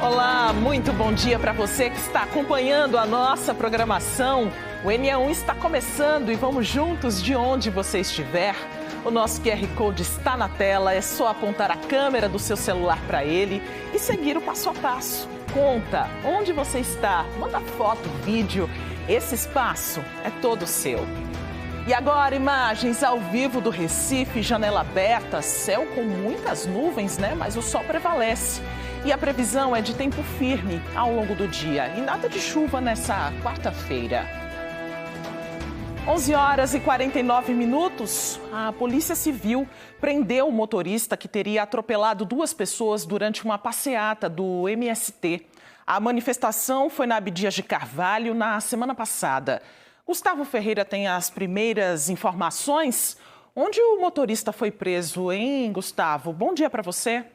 Olá, muito bom dia para você que está acompanhando a nossa programação. O NE1 está começando e vamos juntos de onde você estiver. O nosso QR Code está na tela, é só apontar a câmera do seu celular para ele e seguir o passo a passo. Conta onde você está, manda foto, vídeo, esse espaço é todo seu. E agora, imagens ao vivo do Recife, janela aberta, céu com muitas nuvens, né? Mas o sol prevalece. E a previsão é de tempo firme ao longo do dia e nada de chuva nessa quarta-feira. 11h49, a Polícia Civil prendeu o motorista que teria atropelado 2 pessoas durante uma passeata do MST. A manifestação foi na Abdias de Carvalho na semana passada. Gustavo Ferreira tem as primeiras informações. Onde o motorista foi preso, hein, Gustavo? Bom dia para você.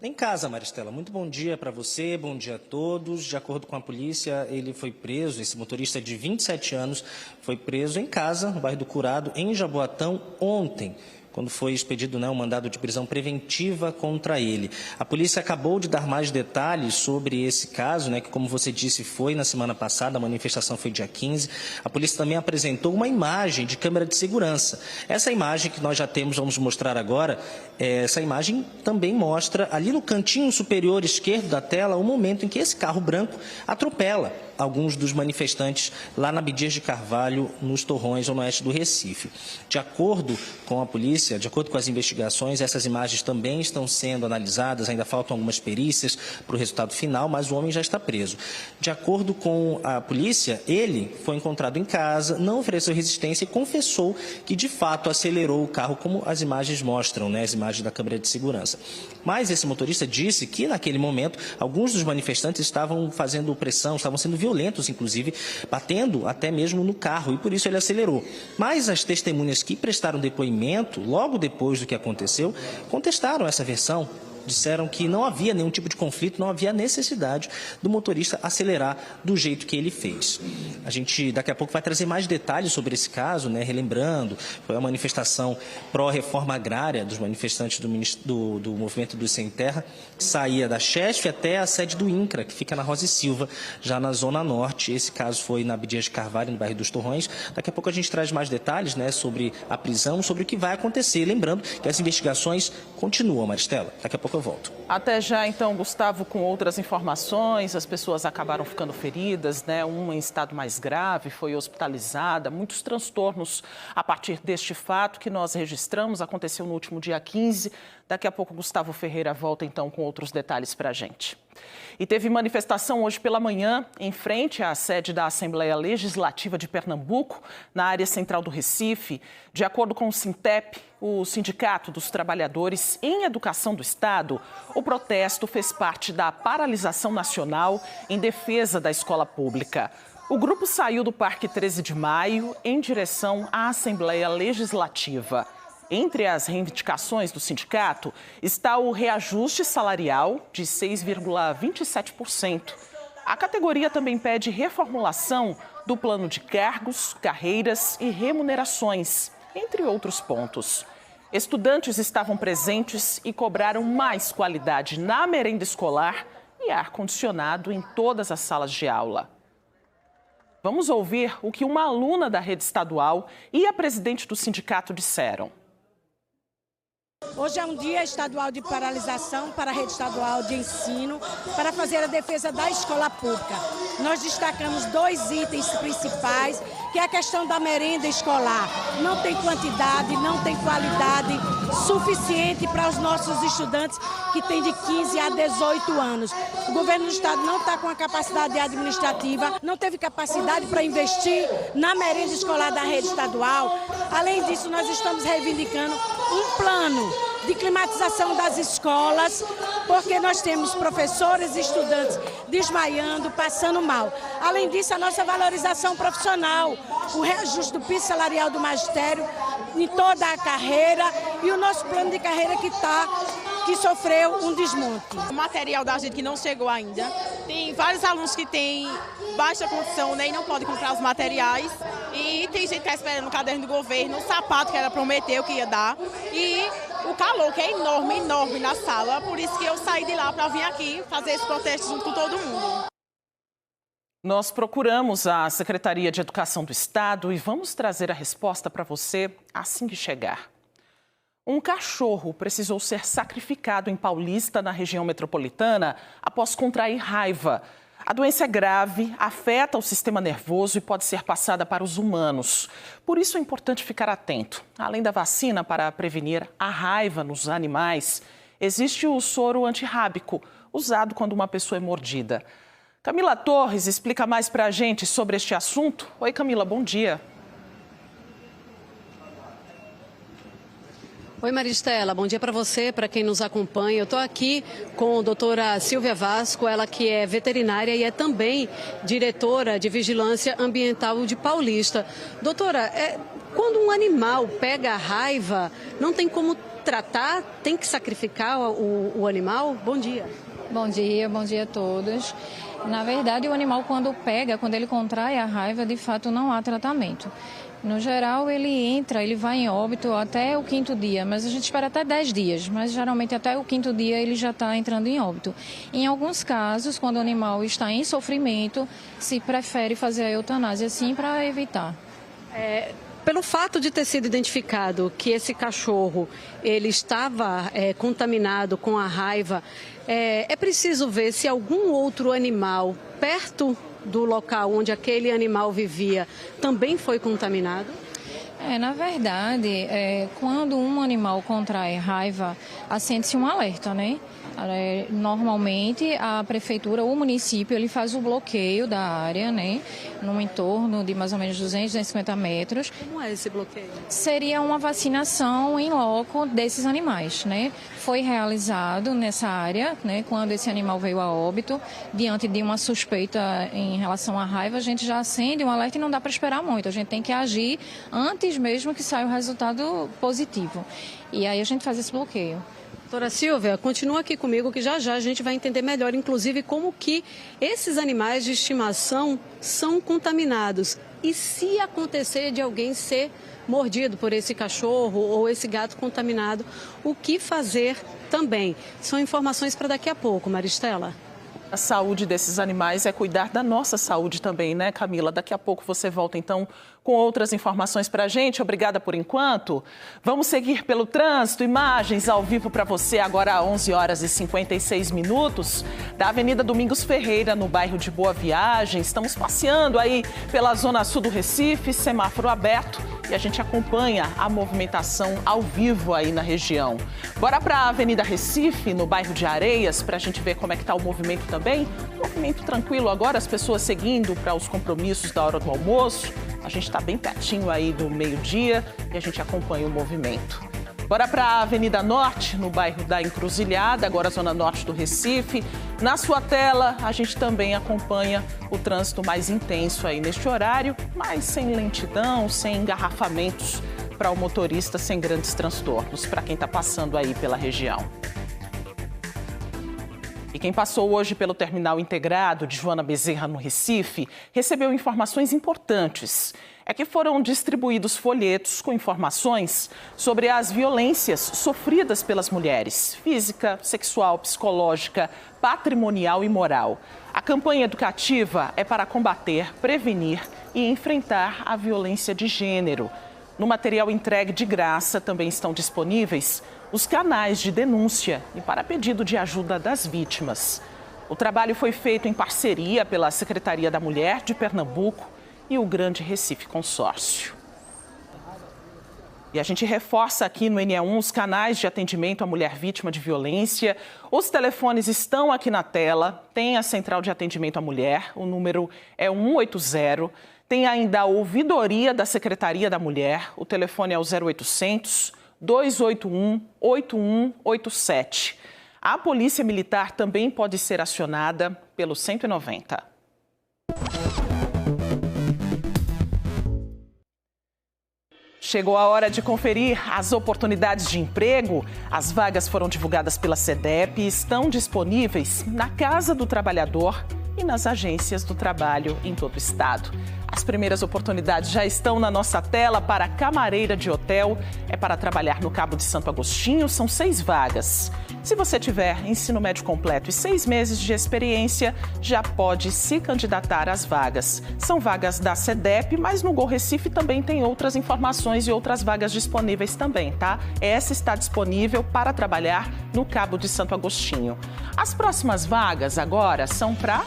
Em casa, Maristela. Muito bom dia para você, bom dia a todos. De acordo com a polícia, ele foi preso, esse motorista de 27 anos, foi preso em casa, no bairro do Curado, em Jaboatão, ontem, quando foi expedido um mandado de prisão preventiva contra ele. A polícia acabou de dar mais detalhes sobre esse caso, que, como você disse, foi na semana passada, a manifestação foi dia 15. A polícia também apresentou uma imagem de câmera de segurança. Essa imagem que nós já temos, vamos mostrar agora, essa imagem também mostra ali no cantinho superior esquerdo da tela o momento em que esse carro branco atropela alguns dos manifestantes lá na Abdias de Carvalho, nos Torrões, ao oeste do Recife. De acordo com a polícia, de acordo com as investigações, essas imagens também estão sendo analisadas, ainda faltam algumas perícias para o resultado final, mas o homem já está preso. De acordo com a polícia, ele foi encontrado em casa, não ofereceu resistência e confessou que, de fato, acelerou o carro, como as imagens mostram, as imagens da câmera de segurança. Mas esse motorista disse que, naquele momento, alguns dos manifestantes estavam fazendo pressão, estavam sendo violentos, inclusive, batendo até mesmo no carro, e por isso ele acelerou. Mas as testemunhas que prestaram depoimento, logo depois do que aconteceu, contestaram essa versão. Disseram que não havia nenhum tipo de conflito, não havia necessidade do motorista acelerar do jeito que ele fez. A gente daqui a pouco vai trazer mais detalhes sobre esse caso, relembrando, foi a manifestação pró-reforma agrária dos manifestantes do Movimento do Sem Terra, que saía da Chesf até a sede do INCRA, que fica na Rosa e Silva, já na Zona Norte. Esse caso foi na Abdias de Carvalho, no bairro dos Torrões. Daqui a pouco a gente traz mais detalhes sobre a prisão, sobre o que vai acontecer. Lembrando que as investigações continuam, Maristela. Daqui a pouco eu volto. Até já, então, Gustavo, com outras informações, as pessoas acabaram ficando feridas, uma em estado mais grave, foi hospitalizada, muitos transtornos a partir deste fato que nós registramos, aconteceu no último dia 15. Daqui a pouco o Gustavo Ferreira volta, então, com outros detalhes para a gente. E teve manifestação hoje pela manhã, em frente à sede da Assembleia Legislativa de Pernambuco, na área central do Recife. De acordo com o Sintep, o Sindicato dos Trabalhadores em Educação do Estado, o protesto fez parte da paralisação nacional em defesa da escola pública. O grupo saiu do Parque 13 de Maio em direção à Assembleia Legislativa. Entre as reivindicações do sindicato está o reajuste salarial de 6,27%. A categoria também pede reformulação do plano de cargos, carreiras e remunerações, entre outros pontos. Estudantes estavam presentes e cobraram mais qualidade na merenda escolar e ar-condicionado em todas as salas de aula. Vamos ouvir o que uma aluna da rede estadual e a presidente do sindicato disseram. Hoje é um dia estadual de paralisação para a rede estadual de ensino para fazer a defesa da escola pública. Nós destacamos 2 itens principais, que é a questão da merenda escolar. Não tem quantidade, não tem qualidade suficiente para os nossos estudantes que têm de 15 a 18 anos. O governo do estado não está com a capacidade administrativa, não teve capacidade para investir na merenda escolar da rede estadual. Além disso, nós estamos reivindicando um plano de climatização das escolas, porque nós temos professores e estudantes desmaiando, passando mal. Além disso, a nossa valorização profissional, o reajuste do piso salarial do magistério em toda a carreira e o nosso plano de carreira que sofreu um desmonte. O material da gente que não chegou ainda. Tem vários alunos que têm baixa condição, e não podem comprar os materiais. E tem gente que está esperando o caderno do governo, o sapato que ela prometeu que ia dar. E o calor, que é enorme, enorme na sala. Por isso que eu saí de lá para vir aqui fazer esse protesto junto com todo mundo. Nós procuramos a Secretaria de Educação do Estado e vamos trazer a resposta para você assim que chegar. Um cachorro precisou ser sacrificado em Paulista, na região metropolitana, após contrair raiva. A doença é grave, afeta o sistema nervoso e pode ser passada para os humanos. Por isso é importante ficar atento. Além da vacina para prevenir a raiva nos animais, existe o soro antirrábico, usado quando uma pessoa é mordida. Camila Torres explica mais para a gente sobre este assunto. Oi, Camila, bom dia. Oi, Maristela, bom dia para você, para quem nos acompanha. Eu estou aqui com a doutora Silvia Vasco, ela que é veterinária e é também diretora de Vigilância Ambiental de Paulista. Doutora, quando um animal pega a raiva, não tem como tratar? Tem que sacrificar o animal? Bom dia. Bom dia a todos. Na verdade, o animal quando ele contrai a raiva, de fato não há tratamento. No geral, ele vai em óbito até o 5º dia, mas a gente espera até 10 dias, mas geralmente até o 5º dia ele já está entrando em óbito. Em alguns casos, quando o animal está em sofrimento, se prefere fazer a eutanásia, sim, para evitar. Pelo fato de ter sido identificado que esse cachorro ele estava contaminado com a raiva, é preciso ver se algum outro animal perto do local onde aquele animal vivia também foi contaminado? Na verdade, quando um animal contrai raiva, acende-se um alerta, né? Normalmente, a prefeitura ou o município ele faz o bloqueio da área, né? Num entorno de mais ou menos 200, 250 metros. Como é esse bloqueio? Seria uma vacinação em loco desses animais, né? Foi realizado nessa área, né? Quando esse animal veio a óbito, diante de uma suspeita em relação à raiva, a gente já acende um alerta e não dá para esperar muito. A gente tem que agir antes mesmo que saia o resultado positivo. E aí a gente faz esse bloqueio. Doutora Silvia, continua aqui comigo que já a gente vai entender melhor, inclusive, como que esses animais de estimação são contaminados. E se acontecer de alguém ser mordido por esse cachorro ou esse gato contaminado, o que fazer também? São informações para daqui a pouco, Maristela. A saúde desses animais é cuidar da nossa saúde também, né, Camila? Daqui a pouco você volta, então, com outras informações para a gente. Obrigada por enquanto. Vamos seguir pelo trânsito. Imagens ao vivo para você agora às 11h56 da Avenida Domingos Ferreira, no bairro de Boa Viagem. Estamos passeando aí pela zona sul do Recife, semáforo aberto, e a gente acompanha a movimentação ao vivo aí na região. Bora para a Avenida Recife, no bairro de Areias, para a gente ver como é que está o movimento também. Movimento tranquilo agora, as pessoas seguindo para os compromissos da hora do almoço. A gente está bem pertinho aí do meio-dia e a gente acompanha o movimento. Bora para a Avenida Norte, no bairro da Encruzilhada, agora zona norte do Recife. Na sua tela, a gente também acompanha o trânsito mais intenso aí neste horário, mas sem lentidão, sem engarrafamentos para o motorista, sem grandes transtornos, para quem está passando aí pela região. E quem passou hoje pelo Terminal Integrado de Joana Bezerra, no Recife, recebeu informações importantes. É que foram distribuídos folhetos com informações sobre as violências sofridas pelas mulheres, física, sexual, psicológica, patrimonial e moral. A campanha educativa é para combater, prevenir e enfrentar a violência de gênero. No material entregue de graça também estão disponíveis os canais de denúncia e para pedido de ajuda das vítimas. O trabalho foi feito em parceria pela Secretaria da Mulher de Pernambuco e o Grande Recife Consórcio. E a gente reforça aqui no NE1 os canais de atendimento à mulher vítima de violência. Os telefones estão aqui na tela. Tem a Central de Atendimento à Mulher, o número é 180. Tem ainda a ouvidoria da Secretaria da Mulher, o telefone é o 0800 281 8187. A Polícia Militar também pode ser acionada pelo 190. Chegou a hora de conferir as oportunidades de emprego. As vagas foram divulgadas pela SEDEP e estão disponíveis na Casa do Trabalhador e nas agências do trabalho em todo o estado. As primeiras oportunidades já estão na nossa tela para camareira de hotel. É para trabalhar no Cabo de Santo Agostinho, são 6 vagas. Se você tiver ensino médio completo e 6 meses de experiência, já pode se candidatar às vagas. São vagas da SEDEP, mas no Gol Recife também tem outras informações e outras vagas disponíveis também, tá? Essa está disponível para trabalhar no Cabo de Santo Agostinho. As próximas vagas agora são para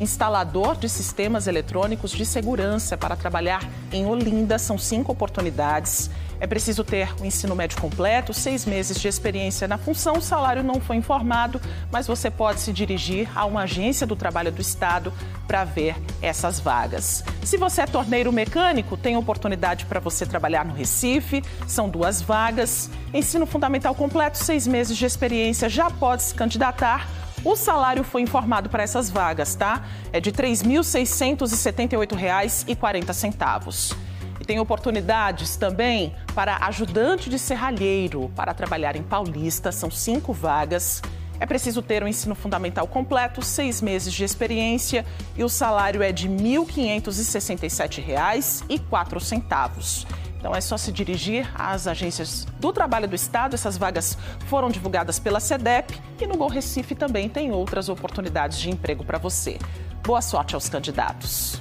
instalador de sistemas eletrônicos de segurança para trabalhar em Olinda. São 5 oportunidades. É preciso ter o ensino médio completo, 6 meses de experiência na função. O salário não foi informado, mas você pode se dirigir a uma agência do trabalho do estado para ver essas vagas. Se você é torneiro mecânico, tem oportunidade para você trabalhar no Recife. São 2 vagas. Ensino fundamental completo, 6 meses de experiência, já pode se candidatar. O salário foi informado para essas vagas, tá? É de R$ 3.678,40. E tem oportunidades também para ajudante de serralheiro, para trabalhar em Paulista. São 5 vagas. É preciso ter um ensino fundamental completo, 6 meses de experiência e o salário é de R$ 1.567,04. Então é só se dirigir às agências do trabalho do estado. Essas vagas foram divulgadas pela SEDEP e no Gol Recife também tem outras oportunidades de emprego para você. Boa sorte aos candidatos.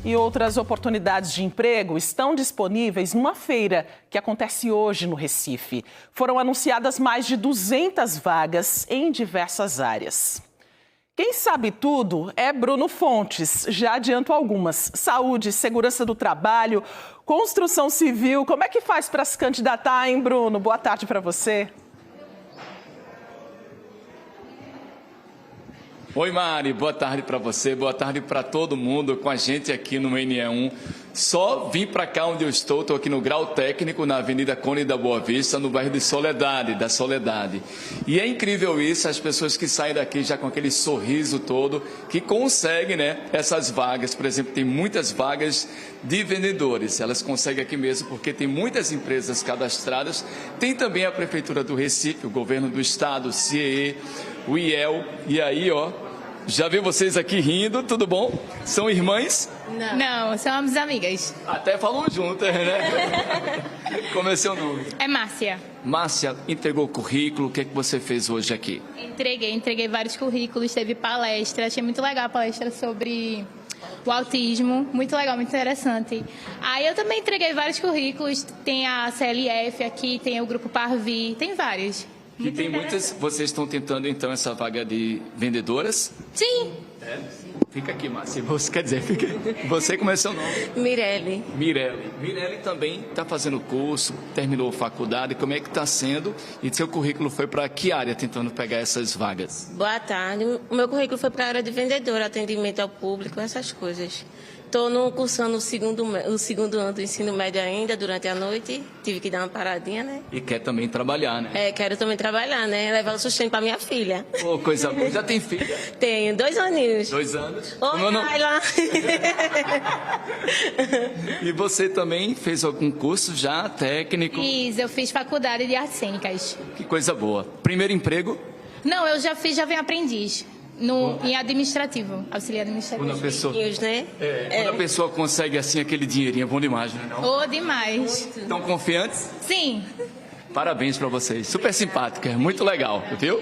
E outras oportunidades de emprego estão disponíveis numa feira que acontece hoje no Recife. Foram anunciadas mais de 200 vagas em diversas áreas. Quem sabe tudo é Bruno Fontes. Já adianto algumas. Saúde, segurança do trabalho, construção civil. Como é que faz para se candidatar, hein, Bruno? Boa tarde para você. Oi, Mari. Boa tarde para você. Boa tarde para todo mundo com a gente aqui no NE1. Só vim para cá onde eu estou aqui no Grau Técnico, na Avenida Cone da Boa Vista, no bairro de Soledade. E é incrível isso, as pessoas que saem daqui já com aquele sorriso todo, que conseguem, né, essas vagas. Por exemplo, tem muitas vagas de vendedores, elas conseguem aqui mesmo porque tem muitas empresas cadastradas. Tem também a Prefeitura do Recife, o Governo do Estado, o CIE, o IEL, e aí, ó, já vi vocês aqui rindo, tudo bom? São irmãs? Não, somos amigas. Até falam juntas, né? Como é seu nome? É Márcia. Márcia, entregou o currículo, o que é que você fez hoje aqui? Entreguei vários currículos, teve palestra, achei muito legal a palestra sobre o autismo, muito legal, muito interessante. Aí eu também entreguei vários currículos, tem a CLF aqui, tem o Grupo Parvi, tem vários. E tem muitas, vocês estão tentando então essa vaga de vendedoras? Sim. É? Fica aqui, Márcia. Quer dizer, fica. Você, como é seu nome? Mirelle. Mirelle também está fazendo curso, terminou faculdade. Como é que está sendo? E seu currículo foi para que área tentando pegar essas vagas? Boa tarde. O meu currículo foi para a área de vendedora, atendimento ao público, essas coisas. Estou cursando o segundo ano do ensino médio ainda, durante a noite. Tive que dar uma paradinha, né? E quer também trabalhar, né? Quero também trabalhar, né? Levar o sustento para minha filha. Pô, coisa boa. Já tem filha? Tenho, 2 aninhos. 2 anos? Oi, Ayla. E você também fez algum curso já, técnico? Eu fiz faculdade de artes cênicas. Que coisa boa. Primeiro emprego? Não, eu já venho aprendiz. Em administrativo, auxiliar administrativo. Quando a pessoa, né? Quando a pessoa consegue assim aquele dinheirinho, é bom demais, né? Não? Demais. Estão confiantes? Sim. Parabéns para vocês. Super simpática, muito legal, viu?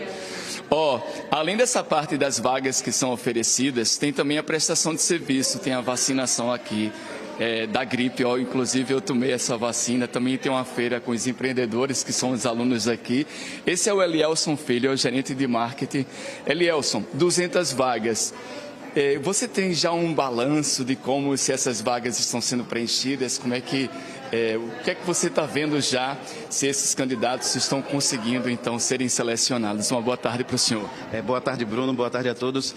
Além dessa parte das vagas que são oferecidas, tem também a prestação de serviço, tem a vacinação aqui. Da gripe, inclusive eu tomei essa vacina, também tem uma feira com os empreendedores que são os alunos aqui. Esse é o Elielson Filho, é o gerente de marketing. Elielson, 200 vagas. Você tem já um balanço de como se essas vagas estão sendo preenchidas? Como é que o que é que você está vendo já, se esses candidatos estão conseguindo, então, serem selecionados? Uma boa tarde para o senhor. Boa tarde, Bruno. Boa tarde a todos.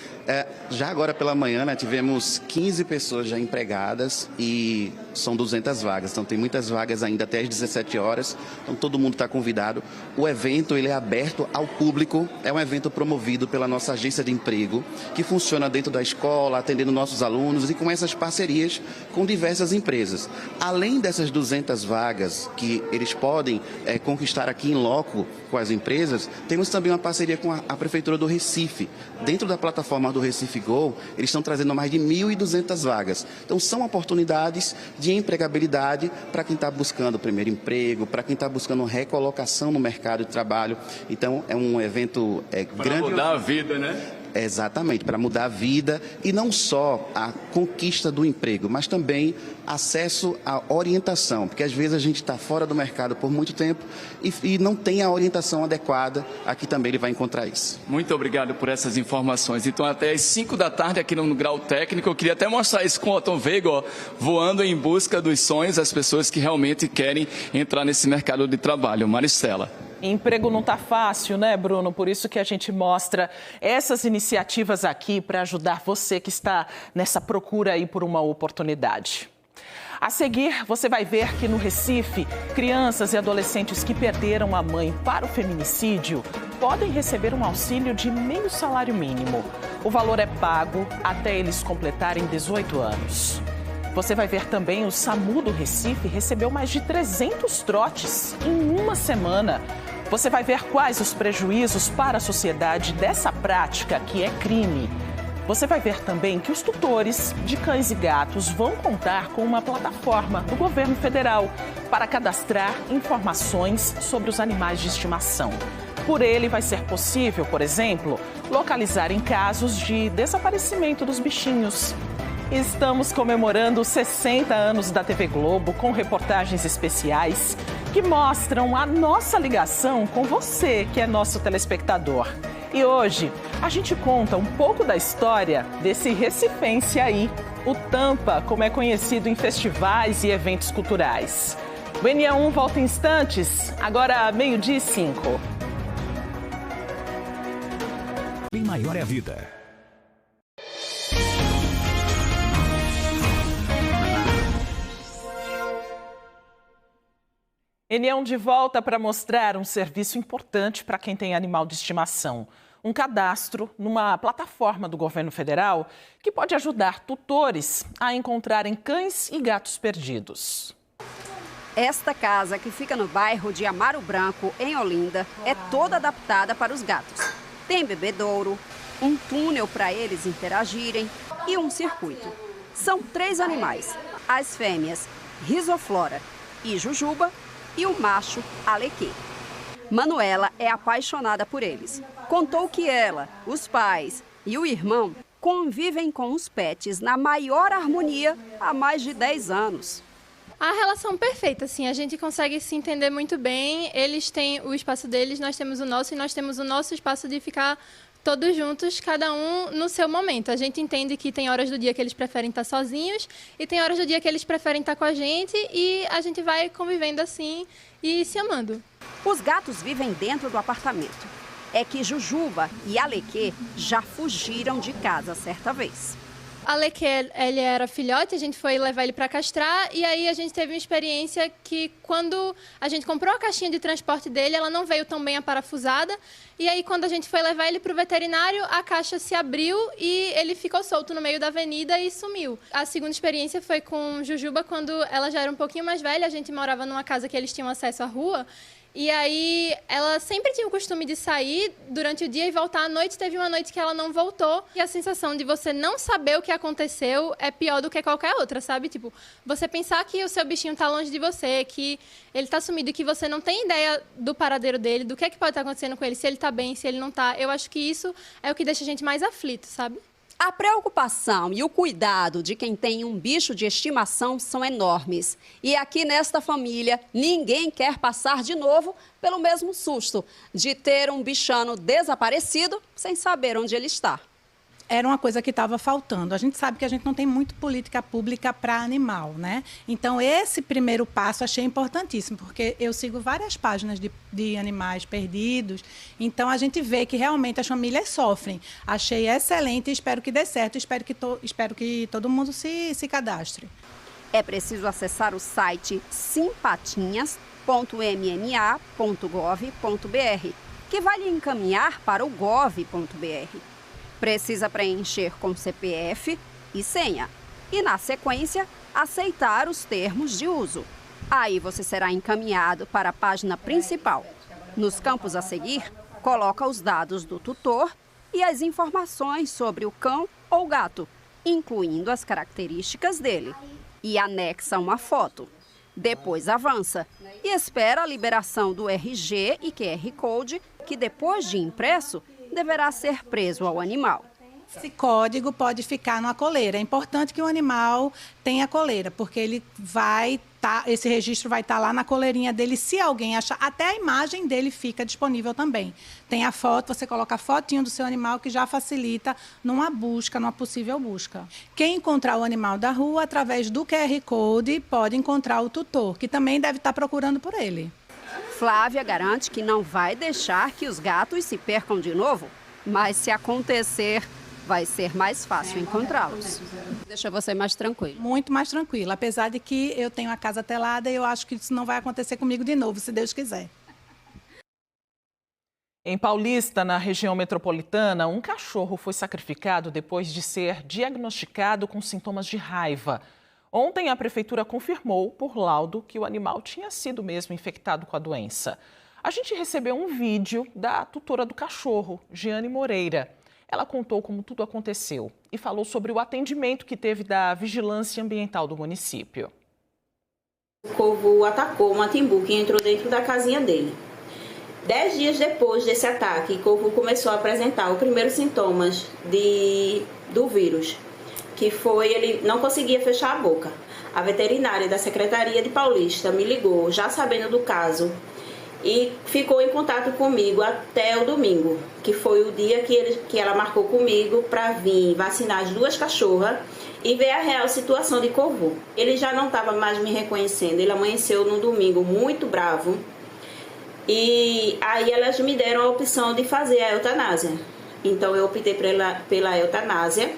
Já agora pela manhã, né, tivemos 15 pessoas já empregadas e são 200 vagas. Então, tem muitas vagas ainda até às 17 horas. Então, todo mundo está convidado. O evento ele é aberto ao público. É um evento promovido pela nossa agência de emprego, que funciona dentro da escola, atendendo nossos alunos e com essas parcerias com diversas empresas. Além dessas 1.200 vagas que eles podem conquistar aqui em loco com as empresas, temos também uma parceria com a Prefeitura do Recife. Dentro da plataforma do Recife Go, eles estão trazendo mais de 1.200 vagas. Então, são oportunidades de empregabilidade para quem está buscando o primeiro emprego, para quem está buscando recolocação no mercado de trabalho. Então, é um evento grande. Para mudar a vida, né? Exatamente, para mudar a vida e não só a conquista do emprego, mas também acesso à orientação, porque às vezes a gente está fora do mercado por muito tempo e não tem a orientação adequada. Aqui também ele vai encontrar isso. Muito obrigado por essas informações. Então, até às 5 da tarde aqui no Grau Técnico, eu queria até mostrar isso com o Otton Veiga, ó, voando em busca dos sonhos, as pessoas que realmente querem entrar nesse mercado de trabalho. Maristela. Emprego não está fácil, né, Bruno? Por isso que a gente mostra essas iniciativas aqui para ajudar você que está nessa procura aí por uma oportunidade. A seguir, você vai ver que no Recife, crianças e adolescentes que perderam a mãe para o feminicídio podem receber um auxílio de meio salário mínimo. O valor é pago até eles completarem 18 anos. Você vai ver também o SAMU do Recife recebeu mais de 300 trotes em uma semana. Você vai ver quais os prejuízos para a sociedade dessa prática que é crime. Você vai ver também que os tutores de cães e gatos vão contar com uma plataforma do governo federal para cadastrar informações sobre os animais de estimação. Por ele vai ser possível, por exemplo, localizar em casos de desaparecimento dos bichinhos. Estamos comemorando os 60 anos da TV Globo com reportagens especiais que mostram a nossa ligação com você, que é nosso telespectador. E hoje a gente conta um pouco da história desse recifense aí, o Tampa, como é conhecido em festivais e eventos culturais. O NA1 volta em instantes, agora 12:05. Bem maior é a vida. NA1 de volta para mostrar um serviço importante para quem tem animal de estimação. Um cadastro numa plataforma do governo federal que pode ajudar tutores a encontrarem cães e gatos perdidos. Esta casa, que fica no bairro de Amaro Branco, em Olinda, é toda adaptada para os gatos. Tem bebedouro, um túnel para eles interagirem e um circuito. São 3 animais, as fêmeas Risoflora e Jujuba, e o macho, Alequê. Manuela é apaixonada por eles. Contou que ela, os pais e o irmão convivem com os pets na maior harmonia há mais de 10 anos. A relação perfeita, assim, a gente consegue se entender muito bem. Eles têm o espaço deles, nós temos o nosso e nós temos o nosso espaço de ficar todos juntos, cada um no seu momento. A gente entende que tem horas do dia que eles preferem estar sozinhos e tem horas do dia que eles preferem estar com a gente e a gente vai convivendo assim e se amando. Os gatos vivem dentro do apartamento. É que Jujuba e Alequê já fugiram de casa certa vez. Alequê, ele era filhote, a gente foi levar ele para castrar e aí a gente teve uma experiência que quando a gente comprou a caixinha de transporte dele, ela não veio tão bem aparafusada e aí quando a gente foi levar ele para o veterinário, a caixa se abriu e ele ficou solto no meio da avenida e sumiu. A segunda experiência foi com Jujuba, quando ela já era um pouquinho mais velha, a gente morava numa casa que eles tinham acesso à rua. E aí, ela sempre tinha o costume de sair durante o dia e voltar à noite. Teve uma noite que ela não voltou. E a sensação de você não saber o que aconteceu é pior do que qualquer outra, sabe? Tipo, você pensar que o seu bichinho tá longe de você, que ele tá sumido e que você não tem ideia do paradeiro dele, do que é que pode estar acontecendo com ele, se ele tá bem, se ele não tá. Eu acho que isso é o que deixa a gente mais aflito, sabe? A preocupação e o cuidado de quem tem um bicho de estimação são enormes. E aqui nesta família, ninguém quer passar de novo pelo mesmo susto de ter um bichano desaparecido sem saber onde ele está. Era uma coisa que estava faltando. A gente sabe que a gente não tem muito política pública para animal, né? Então, esse primeiro passo achei importantíssimo, porque eu sigo várias páginas de animais perdidos, então a gente vê que realmente as famílias sofrem. Achei excelente e espero que dê certo, espero que todo mundo se cadastre. É preciso acessar o site simpatinhas.mma.gov.br, que vai lhe encaminhar para o gov.br. Precisa preencher com CPF e senha. E, na sequência, aceitar os termos de uso. Aí você será encaminhado para a página principal. Nos campos a seguir, coloca os dados do tutor e as informações sobre o cão ou gato, incluindo as características dele, e anexa uma foto. Depois avança e espera a liberação do RG e QR Code, que depois de impresso, deverá ser preso ao animal. Esse código pode ficar numa coleira. É importante que o animal tenha coleira, porque ele esse registro vai estar lá na coleirinha dele. Se alguém achar, até a imagem dele fica disponível também. Tem a foto, você coloca a fotinho do seu animal, que já facilita numa busca, numa possível busca. Quem encontrar o animal da rua, através do QR Code, pode encontrar o tutor, que também deve estar procurando por ele. Flávia garante que não vai deixar que os gatos se percam de novo, mas se acontecer, vai ser mais fácil encontrá-los. Deixa você mais tranquilo. Muito mais tranquilo, apesar de que eu tenho a casa telada e eu acho que isso não vai acontecer comigo de novo, se Deus quiser. Em Paulista, na região metropolitana, um cachorro foi sacrificado depois de ser diagnosticado com sintomas de raiva. Ontem, a prefeitura confirmou, por laudo, que o animal tinha sido mesmo infectado com a doença. A gente recebeu um vídeo da tutora do cachorro, Giane Moreira. Ela contou como tudo aconteceu e falou sobre o atendimento que teve da Vigilância Ambiental do município. O corvo atacou uma timbu que entrou dentro da casinha dele. 10 dias depois desse ataque, o corvo começou a apresentar os primeiros sintomas do vírus, que foi ele não conseguia fechar a boca. A veterinária da Secretaria de Paulista me ligou, já sabendo do caso, e ficou em contato comigo até o domingo, que foi o dia que ela marcou comigo para vir vacinar as 2 cachorras e ver a real situação de corvo. Ele já não estava mais me reconhecendo, ele amanheceu no domingo muito bravo, e aí elas me deram a opção de fazer a eutanásia. Então eu optei pela eutanásia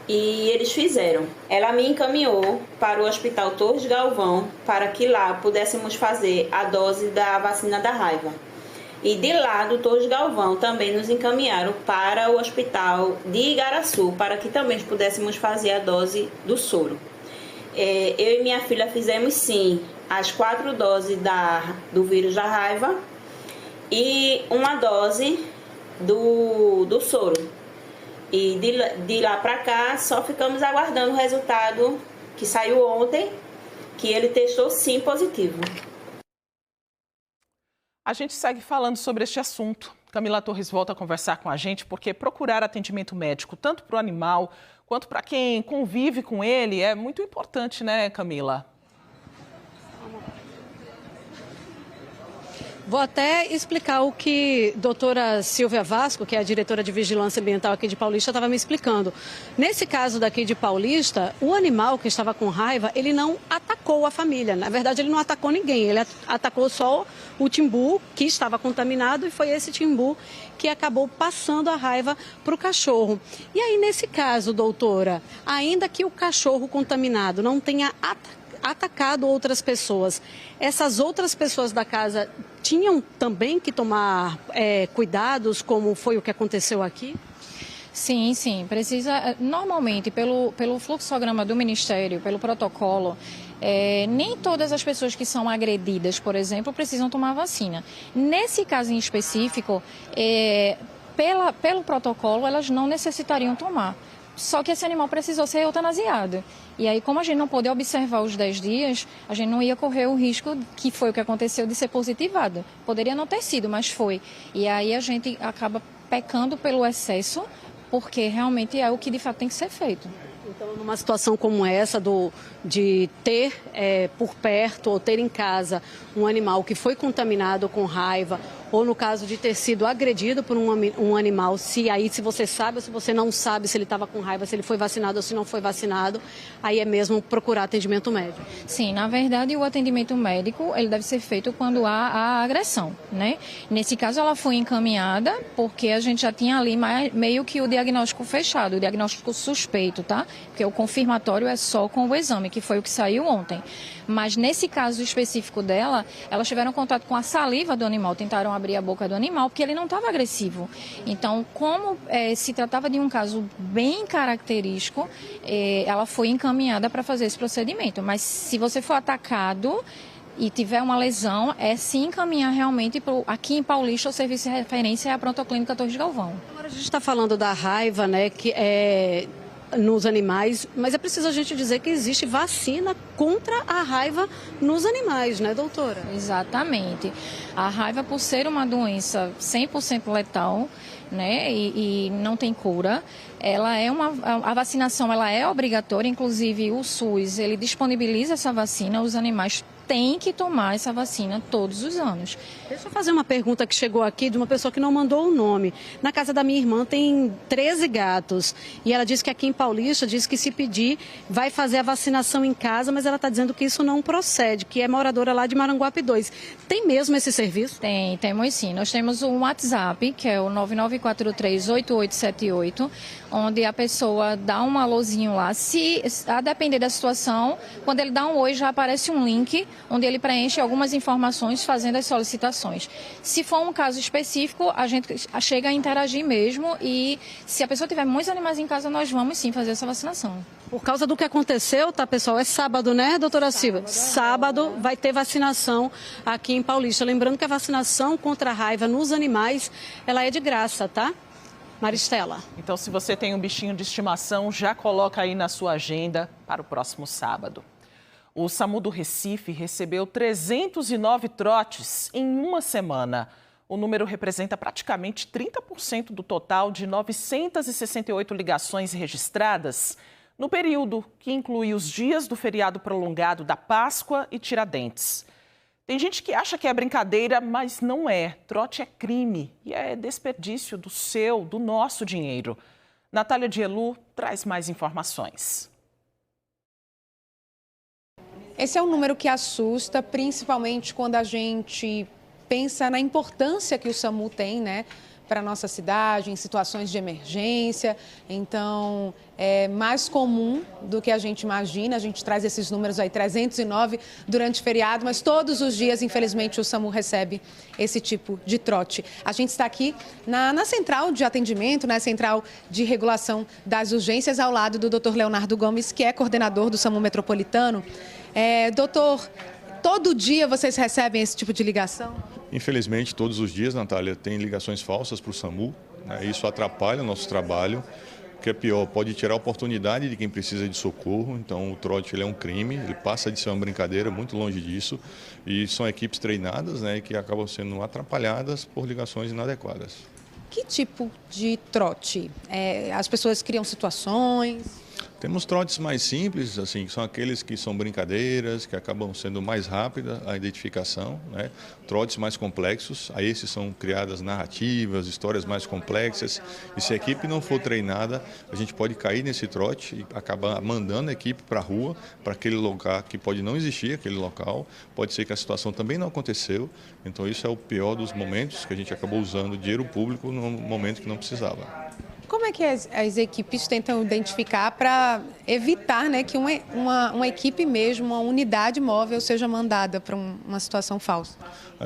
e eles fizeram. Ela me encaminhou para o Hospital Torres Galvão para que lá pudéssemos fazer a dose da vacina da raiva. E de lá do Torres Galvão também nos encaminharam para o Hospital de Igaraçu para que também pudéssemos fazer a dose do soro. Eu e minha filha fizemos sim as 4 doses do vírus da raiva e uma dose do soro. E de lá para cá, só ficamos aguardando o resultado que saiu ontem, que ele testou sim positivo. A gente segue falando sobre este assunto. Camila Torres volta a conversar com a gente, porque procurar atendimento médico, tanto para o animal quanto para quem convive com ele, é muito importante, né, Camila? Vou até explicar o que a doutora Silvia Vasco, que é a diretora de Vigilância Ambiental aqui de Paulista, estava me explicando. Nesse caso daqui de Paulista, o animal que estava com raiva, ele não atacou a família. Na verdade, ele não atacou ninguém. Ele atacou só o timbu, que estava contaminado, e foi esse timbu que acabou passando a raiva para o cachorro. E aí, nesse caso, doutora, ainda que o cachorro contaminado não tenha atacado outras pessoas, essas outras pessoas da casa tinham também que tomar cuidados, como foi o que aconteceu aqui? Sim, sim. Precisa, normalmente, pelo fluxograma do Ministério, pelo protocolo, nem todas as pessoas que são agredidas, por exemplo, precisam tomar vacina. Nesse caso em específico, pelo protocolo, elas não necessitariam tomar. Só que esse animal precisou ser eutanasiado. E aí, como a gente não pôde observar os 10 dias, a gente não ia correr o risco, que foi o que aconteceu, de ser positivado. Poderia não ter sido, mas foi. E aí a gente acaba pecando pelo excesso, porque realmente é o que de fato tem que ser feito. Então, numa situação como essa, de ter por perto ou ter em casa um animal que foi contaminado com raiva, ou no caso de ter sido agredido por um animal, se você sabe ou se você não sabe se ele estava com raiva, se ele foi vacinado ou se não foi vacinado, aí é mesmo procurar atendimento médico. Sim, na verdade o atendimento médico ele deve ser feito quando há a agressão, né? Nesse caso ela foi encaminhada porque a gente já tinha ali meio que o diagnóstico fechado, o diagnóstico suspeito, tá? Porque o confirmatório é só com o exame, que foi o que saiu ontem. Mas nesse caso específico dela, elas tiveram contato com a saliva do animal, tentaram abrir a boca do animal, porque ele não estava agressivo. Então, como se tratava de um caso bem característico, ela foi encaminhada para fazer esse procedimento. Mas se você for atacado e tiver uma lesão, se encaminhar realmente aqui em Paulista, o serviço de referência é a Prontoclínica Torres Galvão. Agora a gente está falando da raiva, né, que nos animais, mas é preciso a gente dizer que existe vacina contra a raiva nos animais, né, doutora? Exatamente. A raiva, por ser uma doença 100% letal, né, e não tem cura, a vacinação ela é obrigatória, inclusive o SUS, ele disponibiliza essa vacina, os animais têm que tomar essa vacina todos os anos. Deixa eu fazer uma pergunta que chegou aqui de uma pessoa que não mandou o nome. Na casa da minha irmã tem 13 gatos e ela disse que aqui em Paulista, diz que se pedir vai fazer a vacinação em casa, mas ela está dizendo que isso não procede, que é moradora lá de Maranguape 2. Tem mesmo esse serviço? Temos sim. Nós temos um WhatsApp, que é o 99438878, onde a pessoa dá um alôzinho lá. Se a depender da situação, quando ele dá um oi, já aparece um link onde ele preenche algumas informações fazendo as solicitações. Se for um caso específico, a gente chega a interagir mesmo e se a pessoa tiver muitos animais em casa, nós vamos sim fazer essa vacinação. Por causa do que aconteceu, tá, pessoal? É sábado, né, doutora Silva? Sábado vai ter vacinação aqui em Paulista. Lembrando que a vacinação contra a raiva nos animais, ela é de graça, tá? Maristela. Então, se você tem um bichinho de estimação, já coloca aí na sua agenda para o próximo sábado. O SAMU do Recife recebeu 309 trotes em uma semana. O número representa praticamente 30% do total de 968 ligações registradas no período que inclui os dias do feriado prolongado da Páscoa e Tiradentes. Tem gente que acha que é brincadeira, mas não é. Trote é crime e é desperdício do nosso dinheiro. Natália Dielu traz mais informações. Esse é um número que assusta, principalmente quando a gente pensa na importância que o SAMU tem, né, para a nossa cidade, em situações de emergência. Então, é mais comum do que a gente imagina. A gente traz esses números aí, 309 durante o feriado, mas todos os dias, infelizmente, o SAMU recebe esse tipo de trote. A gente está aqui na central de atendimento, na central de regulação das urgências, ao lado do Dr. Leonardo Gomes, que é coordenador do SAMU Metropolitano. Doutor, todo dia vocês recebem esse tipo de ligação? Infelizmente, todos os dias, Natália, tem ligações falsas para o SAMU, né? Isso atrapalha o nosso trabalho. O que é pior, pode tirar a oportunidade de quem precisa de socorro. Então, o trote ele é um crime, ele passa de ser uma brincadeira, muito longe disso. E são equipes treinadas, né, que acabam sendo atrapalhadas por ligações inadequadas. Que tipo de trote? As pessoas criam situações? Temos trotes mais simples, assim, que são aqueles que são brincadeiras, que acabam sendo mais rápida a identificação, né? Trotes mais complexos, a esses são criadas narrativas, histórias mais complexas. E se a equipe não for treinada, a gente pode cair nesse trote e acabar mandando a equipe para a rua, para aquele lugar que pode não existir, aquele local. Pode ser que a situação também não aconteceu. Então isso é o pior dos momentos, que a gente acabou usando dinheiro público no momento que não precisava. Como é que as equipes tentam identificar para evitar, né, que uma equipe mesmo, uma unidade móvel seja mandada para uma situação falsa?